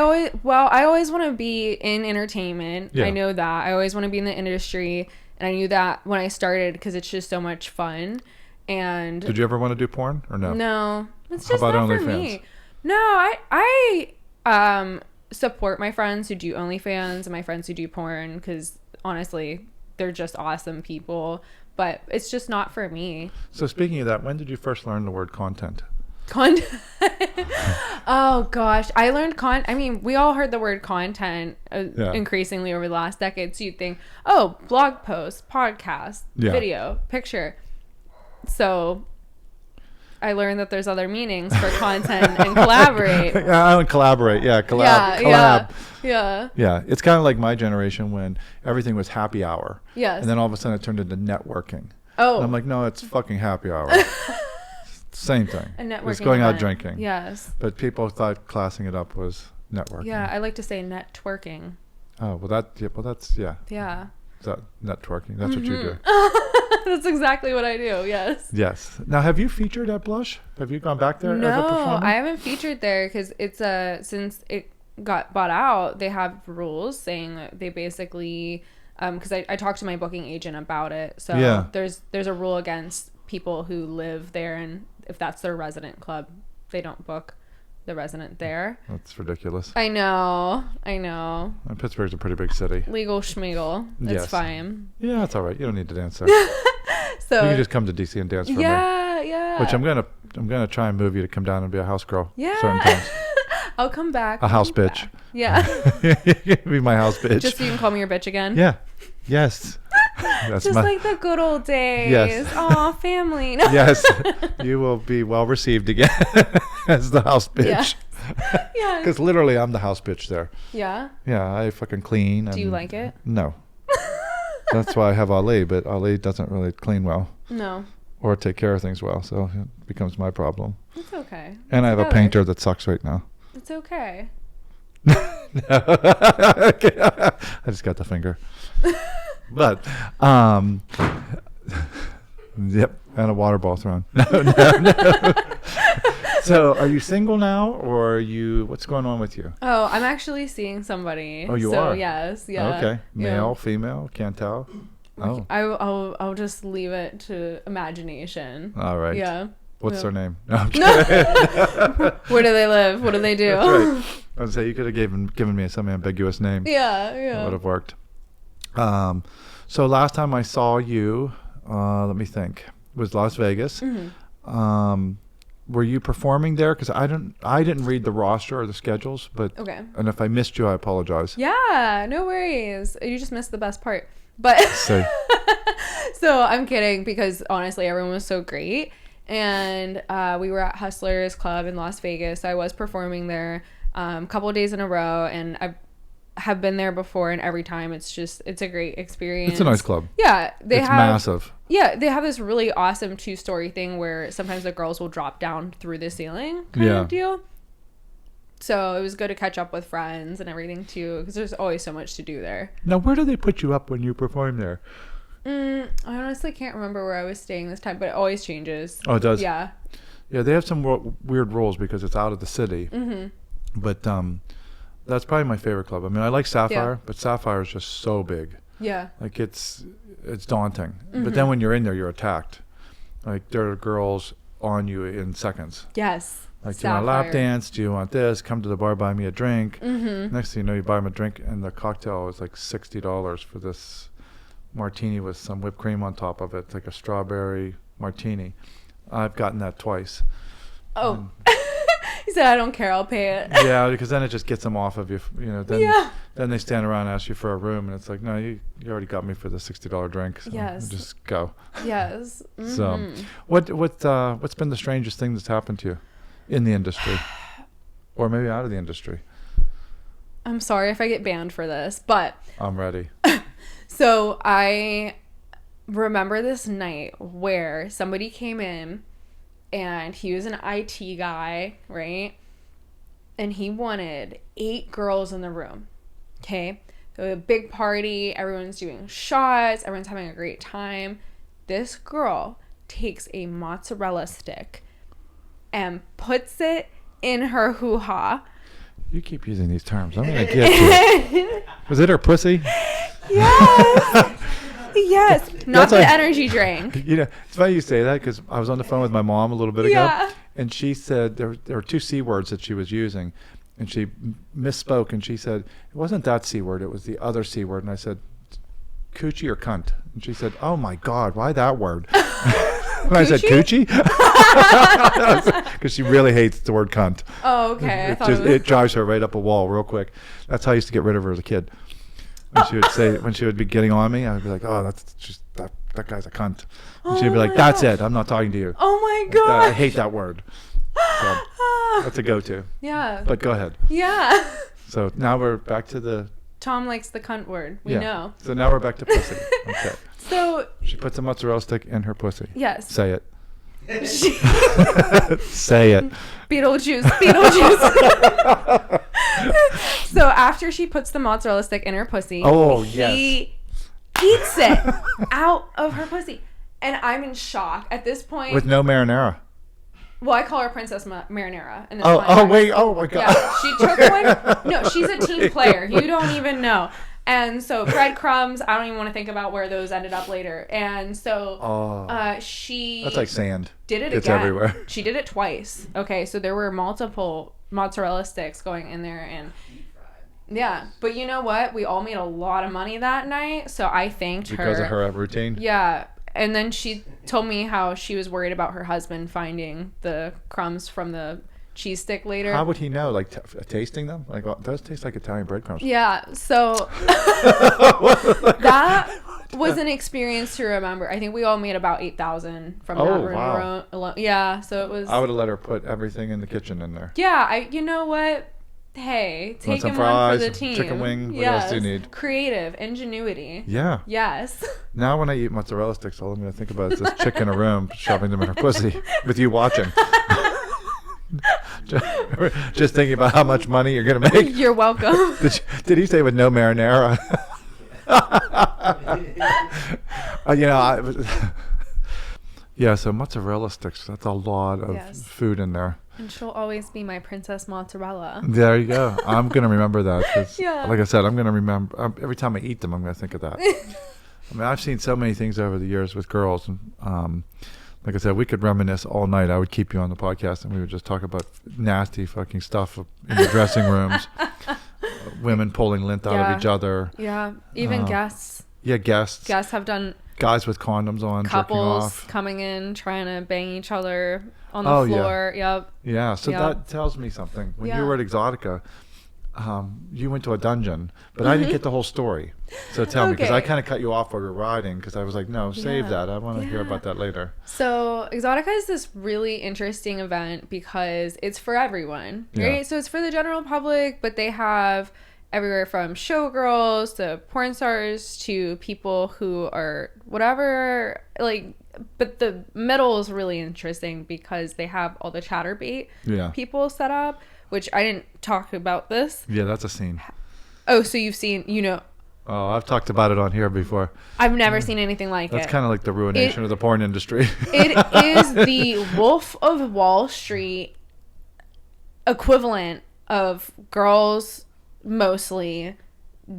[SPEAKER 2] always want to be in entertainment.
[SPEAKER 1] Yeah.
[SPEAKER 2] I know that. I always want to be in the industry. And I knew that when I started because it's just so much fun. And
[SPEAKER 1] did you ever want to do porn or no?
[SPEAKER 2] No, it's just
[SPEAKER 1] How about
[SPEAKER 2] not for
[SPEAKER 1] OnlyFans?
[SPEAKER 2] me. No, I support my friends who do OnlyFans and my friends who do porn because honestly, they're just awesome people. But it's just not for me.
[SPEAKER 1] So speaking of that, when did you first learn the word content?
[SPEAKER 2] Oh gosh, I learned we all heard the word content increasingly over the last decade. So you'd think, blog post, podcast, video, picture. So I learned that there's other meanings for content and collaborate.
[SPEAKER 1] I would collaborate. Yeah, collab. Yeah. It's kind of like my generation when everything was happy hour.
[SPEAKER 2] Yes.
[SPEAKER 1] And then all of a sudden it turned into networking.
[SPEAKER 2] Oh.
[SPEAKER 1] And I'm like, no, it's fucking happy hour. Same thing.
[SPEAKER 2] A networking
[SPEAKER 1] It's going out
[SPEAKER 2] event.
[SPEAKER 1] drinking.
[SPEAKER 2] Yes.
[SPEAKER 1] But people thought classing it up was networking.
[SPEAKER 2] Yeah, I like to say networking.
[SPEAKER 1] Oh, that's
[SPEAKER 2] Yeah.
[SPEAKER 1] Is that networking? That's what you do.
[SPEAKER 2] That's exactly what I do. Yes.
[SPEAKER 1] Yes. Now, have you featured at Blush? Have you gone back there as a
[SPEAKER 2] No,
[SPEAKER 1] performer?
[SPEAKER 2] I haven't featured there because it's since it got bought out, they have rules saying that they basically because I talked to my booking agent about it. So there's a rule against people who live there, and if that's their resident club, they don't book the resident there.
[SPEAKER 1] That's ridiculous.
[SPEAKER 2] I know.
[SPEAKER 1] And Pittsburgh's a pretty big city.
[SPEAKER 2] Legal schmeagle. It's
[SPEAKER 1] Yes.
[SPEAKER 2] fine.
[SPEAKER 1] Yeah, it's all right. You don't need to dance there.
[SPEAKER 2] So
[SPEAKER 1] you can just come to DC and dance for me.
[SPEAKER 2] Yeah.
[SPEAKER 1] Which I'm gonna try and move you to come down and be a house girl.
[SPEAKER 2] Yeah.
[SPEAKER 1] Certain times.
[SPEAKER 2] I'll come back.
[SPEAKER 1] A house bitch.
[SPEAKER 2] Back. Yeah.
[SPEAKER 1] Be my house bitch.
[SPEAKER 2] Just so you can call me your bitch again.
[SPEAKER 1] Yeah. Yes. That's
[SPEAKER 2] just like the good old days.
[SPEAKER 1] Yes.
[SPEAKER 2] Aw, family. No.
[SPEAKER 1] Yes. You will be well received again as the house bitch.
[SPEAKER 2] Yeah.
[SPEAKER 1] Because literally I'm the house bitch there.
[SPEAKER 2] Yeah.
[SPEAKER 1] Yeah, I fucking clean.
[SPEAKER 2] Do you like it?
[SPEAKER 1] No. That's why I have Ali, but Ali doesn't really clean well.
[SPEAKER 2] No.
[SPEAKER 1] Or take care of things well, so it becomes my problem.
[SPEAKER 2] It's okay.
[SPEAKER 1] And I have a painter that sucks right now.
[SPEAKER 2] It's okay.
[SPEAKER 1] I just got the finger. But, yep, and a water ball thrown. No. So, are you single now, or are you? What's going on with you?
[SPEAKER 2] Oh, I'm actually seeing somebody.
[SPEAKER 1] Oh, you
[SPEAKER 2] so,
[SPEAKER 1] are?
[SPEAKER 2] Yes. Yeah.
[SPEAKER 1] Okay. Male,
[SPEAKER 2] Yeah.
[SPEAKER 1] female, can't tell. Oh.
[SPEAKER 2] I'll just leave it to imagination.
[SPEAKER 1] All right.
[SPEAKER 2] Yeah.
[SPEAKER 1] What's
[SPEAKER 2] Yeah.
[SPEAKER 1] their name? No, I'm kidding.
[SPEAKER 2] Where do they live? What do they do?
[SPEAKER 1] That's right. I would say you could have given me some ambiguous name.
[SPEAKER 2] Yeah.
[SPEAKER 1] It would have worked. So last time I saw you, let me think, was Las Vegas.
[SPEAKER 2] Mm-hmm.
[SPEAKER 1] Were you performing there? Because I didn't read the roster or the schedules, but
[SPEAKER 2] Okay.
[SPEAKER 1] And if I missed you, I apologize.
[SPEAKER 2] Yeah, no worries. You just missed the best part. But
[SPEAKER 1] So
[SPEAKER 2] I'm kidding because honestly, everyone was so great. And we were at Hustlers Club in Las Vegas. I was performing there a couple of days in a row, and I have been there before, and every time it's a great experience.
[SPEAKER 1] it's a nice club.
[SPEAKER 2] Yeah,
[SPEAKER 1] It's massive.
[SPEAKER 2] Yeah, they have this really awesome 2-story thing where sometimes the girls will drop down through the ceiling kind of deal. So it was good to catch up with friends and everything too, because there's always so much to do there.
[SPEAKER 1] Now, where do they put you up when you perform there?
[SPEAKER 2] I honestly can't remember where I was staying this time, but it always changes.
[SPEAKER 1] Oh, it does?
[SPEAKER 2] Yeah.
[SPEAKER 1] Yeah, they have some weird rules because it's out of the city.
[SPEAKER 2] Mm-hmm.
[SPEAKER 1] But that's probably my favorite club. I mean, I like Sapphire,
[SPEAKER 2] Yeah.
[SPEAKER 1] but Sapphire is just so big.
[SPEAKER 2] Yeah.
[SPEAKER 1] Like it's daunting.
[SPEAKER 2] Mm-hmm.
[SPEAKER 1] But then when you're in there, you're attacked. Like there are girls on you in seconds.
[SPEAKER 2] Yes.
[SPEAKER 1] Like, do you want a lap dance? Do you want this? Come to the bar, buy me a drink.
[SPEAKER 2] Mm-hmm.
[SPEAKER 1] Next thing you know, you buy them a drink, and the cocktail is like $60 for this martini with some whipped cream on top of it. It's like a strawberry martini. I've gotten that twice.
[SPEAKER 2] Oh. He said, I don't care, I'll pay it.
[SPEAKER 1] Yeah, because then it just gets them off of you. You know, then Then they stand around and ask you for a room, and it's like, no, you already got me for the $60 drink. So
[SPEAKER 2] Yes.
[SPEAKER 1] just go.
[SPEAKER 2] Yes.
[SPEAKER 1] So, what's been the strangest thing that's happened to you in the industry, or maybe out of the industry?
[SPEAKER 2] I'm sorry if I get banned for this, but
[SPEAKER 1] I'm ready.
[SPEAKER 2] so I remember this night where somebody came in and he was an IT guy, right? And he wanted 8 girls in the room. Okay. So a big party, everyone's doing shots, everyone's having a great time. This girl takes a mozzarella stick and puts it in her hoo-ha.
[SPEAKER 1] You keep using these terms. I'm gonna get you. Was it her pussy?
[SPEAKER 2] Yes. Yes. Not
[SPEAKER 1] That's
[SPEAKER 2] the
[SPEAKER 1] like-
[SPEAKER 2] energy drink.
[SPEAKER 1] You know, it's funny you say that because I was on the phone with my mom a little bit ago,
[SPEAKER 2] Yeah.
[SPEAKER 1] and she said there were 2 C words that she was using, and she misspoke, and she said it wasn't that C word, it was the other C word, and I said, coochie or cunt? And she said, oh my God, why that word? And I said, coochie? Because she really hates the word cunt.
[SPEAKER 2] Oh, okay. I thought
[SPEAKER 1] It drives her right up a wall real quick. That's how I used to get rid of her as a kid. When she would say, when she would be getting on me, I'd be like, oh, that's just that guy's a cunt. And she'd be like, that's it. I'm not talking to you.
[SPEAKER 2] Oh my
[SPEAKER 1] I
[SPEAKER 2] God.
[SPEAKER 1] hate that word. So that's a go-to.
[SPEAKER 2] Yeah.
[SPEAKER 1] But go ahead.
[SPEAKER 2] Yeah.
[SPEAKER 1] So now we're back to the...
[SPEAKER 2] Tom likes the cunt word. We
[SPEAKER 1] yeah.
[SPEAKER 2] know.
[SPEAKER 1] So now we're back to pussy. Okay.
[SPEAKER 2] So,
[SPEAKER 1] She puts a mozzarella stick in her pussy.
[SPEAKER 2] yes.
[SPEAKER 1] Say it.
[SPEAKER 2] She,
[SPEAKER 1] Say it.
[SPEAKER 2] Beetlejuice. So after she puts the mozzarella stick in her pussy,
[SPEAKER 1] Oh,
[SPEAKER 2] he eats it out of her pussy. And I'm in shock at this point.
[SPEAKER 1] With no marinara.
[SPEAKER 2] Well, I call her Princess Marinara. In this
[SPEAKER 1] Oh,
[SPEAKER 2] context.
[SPEAKER 1] wait. Oh, my God.
[SPEAKER 2] Yeah, she took one. No, she's a team player. You don't even know. And so breadcrumbs, I don't even want to think about where those ended up later. And so she...
[SPEAKER 1] That's like sand.
[SPEAKER 2] Did it
[SPEAKER 1] It's
[SPEAKER 2] again.
[SPEAKER 1] everywhere.
[SPEAKER 2] She did it twice. Okay, so there were multiple mozzarella sticks going in there, and yeah. But you know what? We all made a lot of money that night, so I thanked her.
[SPEAKER 1] Because of her routine?
[SPEAKER 2] Yeah. And then she told me how she was worried about her husband finding the crumbs from the cheese stick later.
[SPEAKER 1] How would he know? Like tasting them? Like, well, those taste like Italian breadcrumbs.
[SPEAKER 2] Yeah, so that was an experience to remember. I think we all made about $8,000 from that room
[SPEAKER 1] wow.
[SPEAKER 2] alone. Yeah, so it was.
[SPEAKER 1] I would have let her put everything in the kitchen in there.
[SPEAKER 2] Yeah, you know what? Hey,
[SPEAKER 1] Want
[SPEAKER 2] taking
[SPEAKER 1] some
[SPEAKER 2] one
[SPEAKER 1] fries,
[SPEAKER 2] for the team.
[SPEAKER 1] chicken wing? What
[SPEAKER 2] yes.
[SPEAKER 1] else do you need?
[SPEAKER 2] Creative injuity.
[SPEAKER 1] Yeah.
[SPEAKER 2] Yes.
[SPEAKER 1] Now when I eat mozzarella sticks, all I'm going to think about is this chick in a room shoving them in her pussy with you watching. Just thinking about how much money you're going to make.
[SPEAKER 2] You're welcome.
[SPEAKER 1] Did he say with no marinara? Yeah, so mozzarella sticks, that's a lot of
[SPEAKER 2] Yes.
[SPEAKER 1] food in there.
[SPEAKER 2] And she'll always be my Princess Mozzarella.
[SPEAKER 1] There you go. I'm going to remember that. 'Cause
[SPEAKER 2] Yeah.
[SPEAKER 1] like I said, I'm going to remember. Every time I eat them, I'm going to think of that. I mean, I've seen so many things over the years with girls. And like I said, we could reminisce all night. I would keep you on the podcast and we would just talk about nasty fucking stuff in the dressing rooms. Women pulling lint out
[SPEAKER 2] Yeah.
[SPEAKER 1] of each other.
[SPEAKER 2] Yeah, even guests.
[SPEAKER 1] Yeah, guests.
[SPEAKER 2] Guests have done
[SPEAKER 1] Guys with condoms on, jerking
[SPEAKER 2] couples
[SPEAKER 1] off.
[SPEAKER 2] coming in trying to bang each other on the
[SPEAKER 1] Oh, yeah.
[SPEAKER 2] floor. Yep.
[SPEAKER 1] Yeah, so
[SPEAKER 2] Yeah.
[SPEAKER 1] that tells me something. When
[SPEAKER 2] Yeah.
[SPEAKER 1] you were at Exotica, you went to a dungeon, but I didn't get the whole story. So tell me, because I
[SPEAKER 2] Okay.
[SPEAKER 1] kind of cut you off while you were riding, because I was like, no, save
[SPEAKER 2] Yeah.
[SPEAKER 1] that. I want to hear
[SPEAKER 2] Yeah.
[SPEAKER 1] about that later.
[SPEAKER 2] So Exotica is this really interesting event because it's for everyone, right?
[SPEAKER 1] Yeah.
[SPEAKER 2] So it's for the general public, but they have everywhere from showgirls to porn stars to people who are whatever, like, but the middle is really interesting because they have all the chatterbait
[SPEAKER 1] Yeah.
[SPEAKER 2] people set up, which I didn't talk about this.
[SPEAKER 1] Yeah, that's a scene.
[SPEAKER 2] Oh, so you've seen,
[SPEAKER 1] Oh, I've talked about it on here before.
[SPEAKER 2] I've never seen anything like
[SPEAKER 1] That's
[SPEAKER 2] it.
[SPEAKER 1] kind of like the ruination of the porn industry.
[SPEAKER 2] It is the Wolf of Wall Street equivalent of girls mostly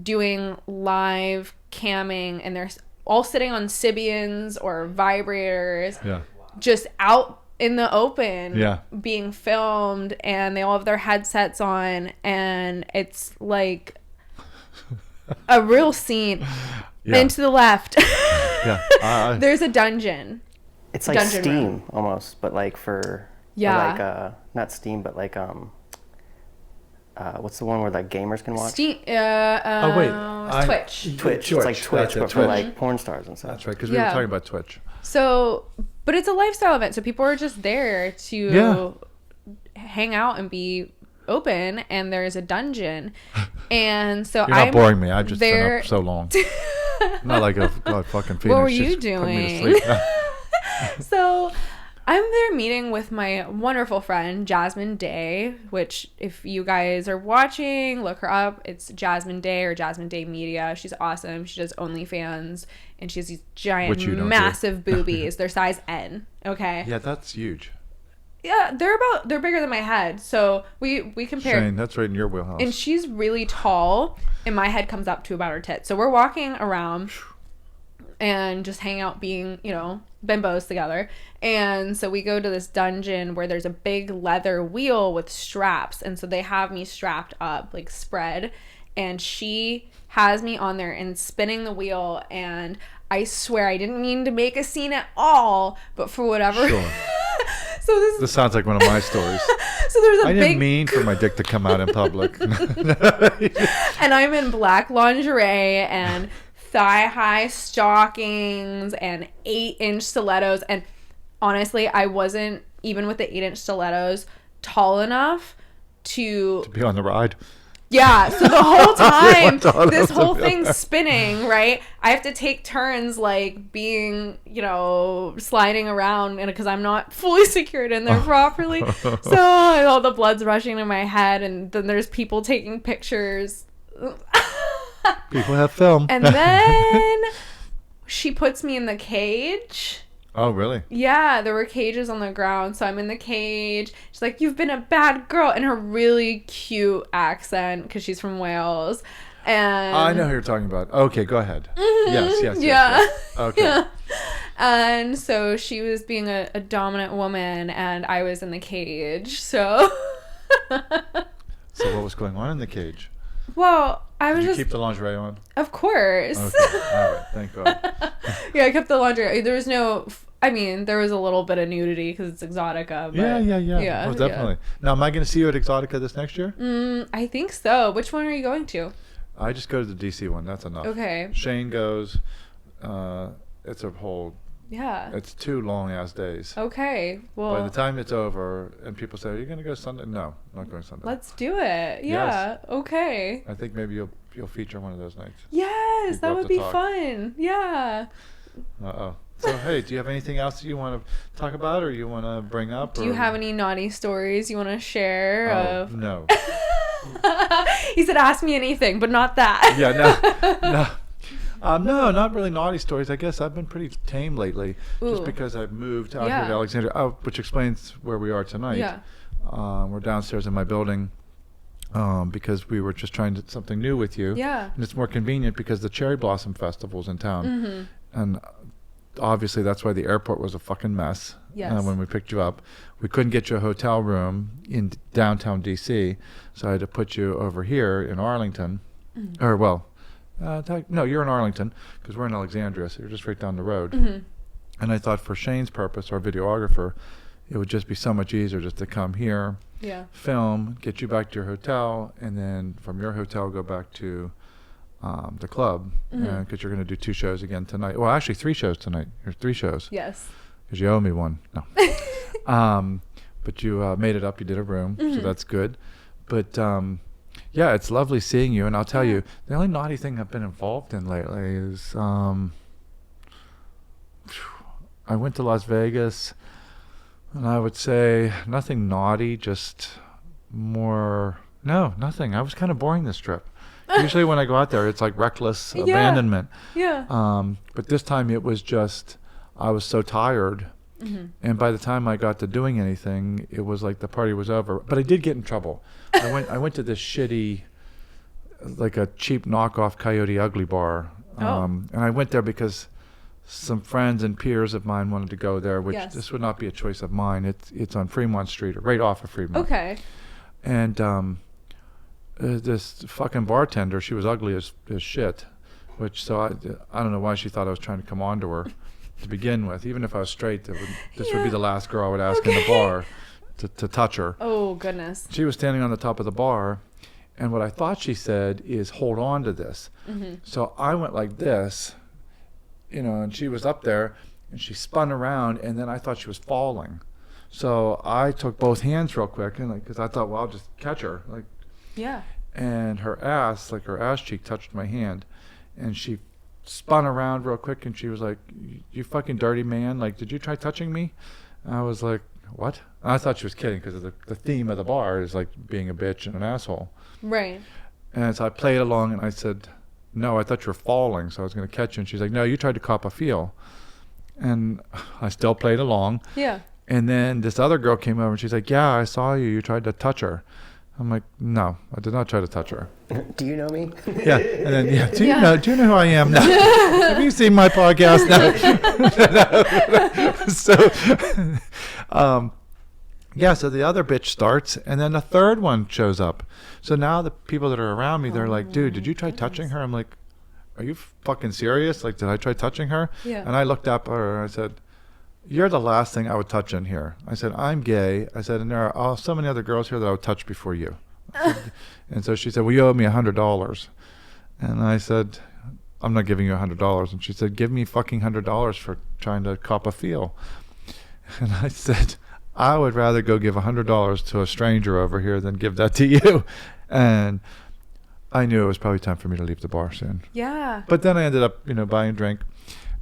[SPEAKER 2] doing live camming, and they're all sitting on Sybians or vibrators,
[SPEAKER 1] Yeah.
[SPEAKER 2] just out in the open,
[SPEAKER 1] Yeah.
[SPEAKER 2] being filmed, and they all have their headsets on, and it's like a real scene.
[SPEAKER 1] Yeah.
[SPEAKER 2] And to the left,
[SPEAKER 1] Yeah.
[SPEAKER 2] there's a dungeon.
[SPEAKER 4] It's like
[SPEAKER 2] Dungeon
[SPEAKER 4] Steam
[SPEAKER 2] room.
[SPEAKER 4] almost, but like for
[SPEAKER 2] Yeah.
[SPEAKER 4] like not Steam, but like what's the one where like gamers can watch?
[SPEAKER 2] Twitch.
[SPEAKER 4] Twitch. It's like Twitch, but for like porn stars and stuff.
[SPEAKER 1] That's right, because we were talking about Twitch.
[SPEAKER 2] So, but it's a lifestyle event, so people are just there to hang out and be open, and there's a dungeon, and so
[SPEAKER 1] You're not boring me. I've just been up so long. Not like a fucking Phoenix.
[SPEAKER 2] What were you doing? So I'm there meeting with my wonderful friend Jasmine Day, which if you guys are watching, look her up. It's Jasmine Day or Jasmine Day Media. She's awesome. She does OnlyFans, and she has these giant, massive boobies. They're size N. Okay.
[SPEAKER 1] Yeah, that's huge.
[SPEAKER 2] Yeah, they're bigger than my head. So we compared.
[SPEAKER 1] Shane, that's right in your wheelhouse.
[SPEAKER 2] And she's really tall, and my head comes up to about her tits. So we're walking around and just hang out being, bimbos together. And so we go to this dungeon where there's a big leather wheel with straps. And so they have me strapped up, like spread. And she has me on there and spinning the wheel. And I swear I didn't mean to make a scene at all, but for whatever.
[SPEAKER 1] Sure.
[SPEAKER 2] So this
[SPEAKER 1] sounds like one of my stories.
[SPEAKER 2] So there's
[SPEAKER 1] I didn't mean for my dick to come out in public.
[SPEAKER 2] And I'm in black lingerie and thigh-high stockings and 8-inch stilettos. And honestly, I wasn't, even with the 8-inch stilettos, tall enough to
[SPEAKER 1] be on the ride.
[SPEAKER 2] Yeah, so the whole time, this whole thing's spinning, right? I have to take turns, like, being, sliding around, and because I'm not fully secured in there properly. So all the blood's rushing to my head, and then there's people taking pictures.
[SPEAKER 1] People have film.
[SPEAKER 2] And then she puts me in the cage.
[SPEAKER 1] Oh, really?
[SPEAKER 2] Yeah, there were cages on the ground, so I'm in the cage. She's like, "You've been a bad girl," in her really cute accent, because she's from Wales. And
[SPEAKER 1] I know who you're talking about. Okay, go ahead. Mm-hmm. Yes. Okay. Yeah.
[SPEAKER 2] And so she was being a dominant woman, and I was in the cage, so...
[SPEAKER 1] So what was going on in the cage?
[SPEAKER 2] Well, I was
[SPEAKER 1] Did you keep the lingerie on?
[SPEAKER 2] Of course.
[SPEAKER 1] Okay. All right. Thank God.
[SPEAKER 2] Yeah, I kept the lingerie. There was no... there was a little bit of nudity because it's Exotica. But
[SPEAKER 1] yeah. Oh, definitely. Yeah. Now, am I going to see you at Exotica this next year?
[SPEAKER 2] I think so. Which one are you going to?
[SPEAKER 1] I just go to the DC one. That's enough.
[SPEAKER 2] Okay.
[SPEAKER 1] Shane goes. It's a whole...
[SPEAKER 2] Yeah.
[SPEAKER 1] It's 2 long-ass days.
[SPEAKER 2] Okay. Well...
[SPEAKER 1] By the time it's over and people say, "Are you going to go Sunday?" No, I'm not going Sunday.
[SPEAKER 2] Let's do it. Yeah. Yes. Okay.
[SPEAKER 1] I think maybe you'll feature one of those nights.
[SPEAKER 2] Yes, that would be fun. Yeah.
[SPEAKER 1] Uh-oh. So, hey, do you have anything else that you want to talk about or you want to bring up?
[SPEAKER 2] Do you have any naughty stories you want to share?
[SPEAKER 1] No.
[SPEAKER 2] He said, ask me anything, but not that.
[SPEAKER 1] Yeah, no. No, not really naughty stories. I guess I've been pretty tame lately.
[SPEAKER 2] Ooh.
[SPEAKER 1] Just because I've moved out here to Alexandria, which explains where we are tonight.
[SPEAKER 2] Yeah.
[SPEAKER 1] We're downstairs in my building because we were just trying something new with you.
[SPEAKER 2] Yeah.
[SPEAKER 1] And it's more convenient because the Cherry Blossom Festival's in town. Mm-hmm. And obviously that's why the airport was a fucking mess.
[SPEAKER 2] Yes.
[SPEAKER 1] When we picked you up. We couldn't get you a hotel room in downtown DC, so I had to put you over here in Arlington. Mm-hmm. Or, well... no, you're in Arlington because we're in Alexandria, so you're just right down the road. Mm-hmm. And I thought for Shane's purpose, our videographer, it would just be so much easier just to come here, film, get you back to your hotel, and then from your hotel go back to the club because you're going to do 2 shows again tonight. Well, actually 3 shows tonight. There's 3 shows.
[SPEAKER 2] Yes.
[SPEAKER 1] Because you owe me one. No. But you made it up. You did a room, so that's good. But... yeah, it's lovely seeing you, and I'll tell you, the only naughty thing I've been involved in lately is I went to Las Vegas, and I would say nothing naughty, just nothing. I was kind of boring this trip. Usually when I go out there, it's like reckless abandonment.
[SPEAKER 2] Yeah.
[SPEAKER 1] But this time it was just, I was so tired. Mm-hmm. And by the time I got to doing anything, it was like the party was over. But I did get in trouble. I went to this shitty, like a cheap knockoff Coyote Ugly bar. And I went there because some friends and peers of mine wanted to go there, which this would not be a choice of mine. It's on Fremont Street, or right off of Fremont. Okay. And this fucking bartender, she was ugly as shit, so I don't know why she thought I was trying to come on to her. To begin with, even if I was straight, this would be the last girl I would ask in the bar to touch her.
[SPEAKER 2] Oh, goodness.
[SPEAKER 1] She was standing on the top of the bar, And what I thought she said is, hold on to this. So I went like this, you know, and she was up there, and she spun around, and then I thought she was falling. So I took both hands real quick, and like, because I thought, well, I'll just catch her. Like,
[SPEAKER 2] Yeah.
[SPEAKER 1] and her ass cheek touched my hand, and she spun around real quick, and she was like, you fucking dirty man, like, did you try touching me? And I was like, what? And I thought she was kidding, because the theme of the bar is like being a bitch and an asshole.
[SPEAKER 2] Right.
[SPEAKER 1] And so I played along, and I said, no, I thought you were falling, so I was going to catch you. And she's like, no, you tried to cop a feel. And I still played along.
[SPEAKER 2] Yeah.
[SPEAKER 1] And then this other girl came over, and she's like, yeah, I saw you. You tried to touch her. I'm like, no, I did not try to touch her.
[SPEAKER 4] Do you know me?
[SPEAKER 1] Yeah. And then, yeah, do you know who I am now? Have you seen my podcast now? So, yeah, so the other bitch starts, and then the third one shows up. So now the people that are around me, they're like, dude, did you try touching her? I'm like, are you fucking serious? Like, did I try touching her?
[SPEAKER 2] Yeah.
[SPEAKER 1] And I looked up at her, and I said, you're the last thing I would touch in here. I said, I'm gay. I said, and there are so many other girls here that I would touch before you. And so she said, well, you owe me $100. And I said, I'm not giving you $100. And she said, give me fucking $100 for trying to cop a feel. And I said, I would rather go give $100 to a stranger over here than give that to you. And I knew it was probably time for me to leave the bar soon.
[SPEAKER 2] Yeah.
[SPEAKER 1] But then I ended up, buying a drink.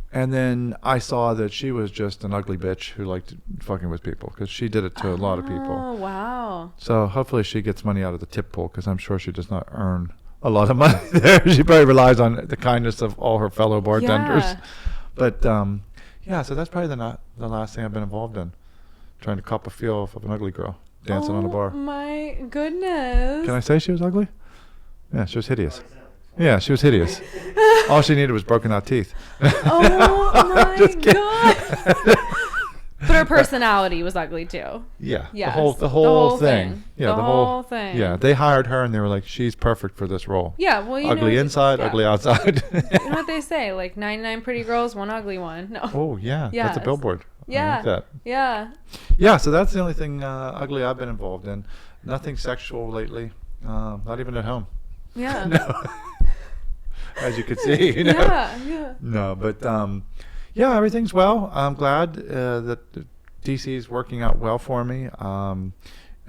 [SPEAKER 1] And then I saw that she was just an ugly bitch who liked fucking with people, because she did it to a lot of people.
[SPEAKER 2] Oh, wow.
[SPEAKER 1] So hopefully she gets money out of the tip pool, because I'm sure she does not earn a lot of money there. She probably relies on the kindness of all her fellow bartenders.
[SPEAKER 2] Yeah.
[SPEAKER 1] But yeah, so that's probably the last thing I've been involved in, trying to cop a feel of an ugly girl dancing on a bar.
[SPEAKER 2] Oh my goodness.
[SPEAKER 1] Can I say she was ugly? Yeah, she was hideous. Yeah, she was hideous. All she needed was broken out teeth.
[SPEAKER 2] Oh my
[SPEAKER 1] Just kidding.
[SPEAKER 2] god. But her personality was ugly too.
[SPEAKER 1] Yeah.
[SPEAKER 2] Yes.
[SPEAKER 1] The whole thing. Yeah,
[SPEAKER 2] the whole thing.
[SPEAKER 1] Yeah, they hired her, and they were like, she's perfect for this role.
[SPEAKER 2] Yeah, well, you
[SPEAKER 1] ugly
[SPEAKER 2] know,
[SPEAKER 1] inside,
[SPEAKER 2] yeah.
[SPEAKER 1] ugly outside.
[SPEAKER 2] You know what they say, like 99 pretty girls, one ugly one. No.
[SPEAKER 1] Oh, yeah.
[SPEAKER 2] Yes.
[SPEAKER 1] That's a billboard.
[SPEAKER 2] Yeah.
[SPEAKER 1] I like that.
[SPEAKER 2] Yeah.
[SPEAKER 1] Yeah, so that's the only thing ugly I've been involved in. Nothing sexual lately. Not even at home.
[SPEAKER 2] Yeah.
[SPEAKER 1] No. As you could see,
[SPEAKER 2] Yeah, yeah.
[SPEAKER 1] No, but yeah, everything's well. I'm glad that DC is working out well for me. And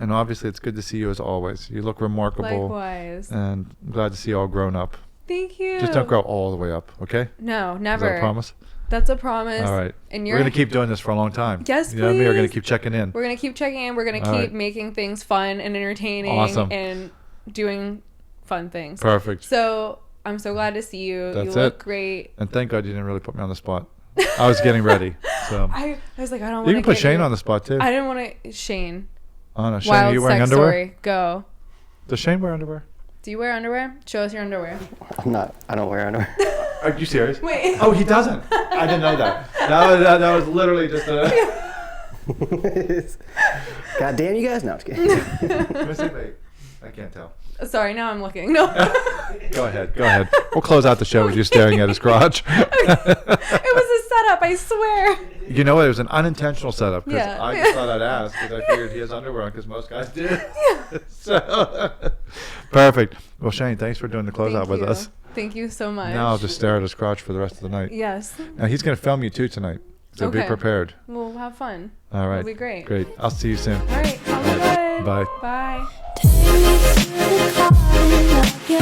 [SPEAKER 1] obviously, it's good to see you as always. You look remarkable.
[SPEAKER 2] Likewise.
[SPEAKER 1] And I'm glad to see you all grown up.
[SPEAKER 2] Thank you.
[SPEAKER 1] Just don't grow all the way up, okay?
[SPEAKER 2] No, never.
[SPEAKER 1] Is that a promise?
[SPEAKER 2] That's a promise.
[SPEAKER 1] All right.
[SPEAKER 2] And
[SPEAKER 1] We're going to keep doing this for a long time.
[SPEAKER 2] Yes,
[SPEAKER 1] you know what I mean? We're going
[SPEAKER 2] please.
[SPEAKER 1] to keep checking in.
[SPEAKER 2] We're going to keep checking in. We're going to
[SPEAKER 1] All
[SPEAKER 2] keep
[SPEAKER 1] right.
[SPEAKER 2] making things fun and entertaining.
[SPEAKER 1] Awesome.
[SPEAKER 2] And doing fun things.
[SPEAKER 1] Perfect.
[SPEAKER 2] So I'm so glad to see you.
[SPEAKER 1] That's
[SPEAKER 2] you look
[SPEAKER 1] it.
[SPEAKER 2] great.
[SPEAKER 1] And thank God you didn't really put me on the spot. I was getting ready. So
[SPEAKER 2] I was like, I don't want
[SPEAKER 1] you
[SPEAKER 2] to
[SPEAKER 1] can put Shane on the spot too.
[SPEAKER 2] I didn't want to. Shane.
[SPEAKER 1] Oh no, Shane,
[SPEAKER 2] Wild
[SPEAKER 1] are you wearing
[SPEAKER 2] sex
[SPEAKER 1] underwear?
[SPEAKER 2] story. Go.
[SPEAKER 1] Does Shane wear underwear?
[SPEAKER 2] Do you wear underwear? Show us your underwear.
[SPEAKER 4] I don't wear underwear.
[SPEAKER 1] Are you serious?
[SPEAKER 2] Wait.
[SPEAKER 1] Oh, he doesn't. I didn't know that. That was literally just a.
[SPEAKER 4] God damn you guys. No, I'm just kidding.
[SPEAKER 1] Let me see, wait. I can't tell.
[SPEAKER 2] Sorry, now I'm looking. No.
[SPEAKER 1] Go ahead. We'll close out the show with you staring at his crotch.
[SPEAKER 2] It was a setup, I swear.
[SPEAKER 1] You know what? It was an unintentional setup, because
[SPEAKER 2] Yeah.
[SPEAKER 1] I just thought I'd ask, because I figured he has underwear on, because most guys do. So, perfect. Well, Shane, thanks for doing the closeout with us.
[SPEAKER 2] Thank you so much.
[SPEAKER 1] Now I'll just stare at his crotch for the rest of the night.
[SPEAKER 2] Yes.
[SPEAKER 1] Now he's going to film you too tonight, so be
[SPEAKER 2] Okay.
[SPEAKER 1] prepared.
[SPEAKER 2] We'll have fun.
[SPEAKER 1] All right.
[SPEAKER 2] It'll be great.
[SPEAKER 1] Great. I'll see you soon.
[SPEAKER 2] All right. Sounds good.
[SPEAKER 1] Bye.
[SPEAKER 2] Bye.
[SPEAKER 5] Take me to the corner of your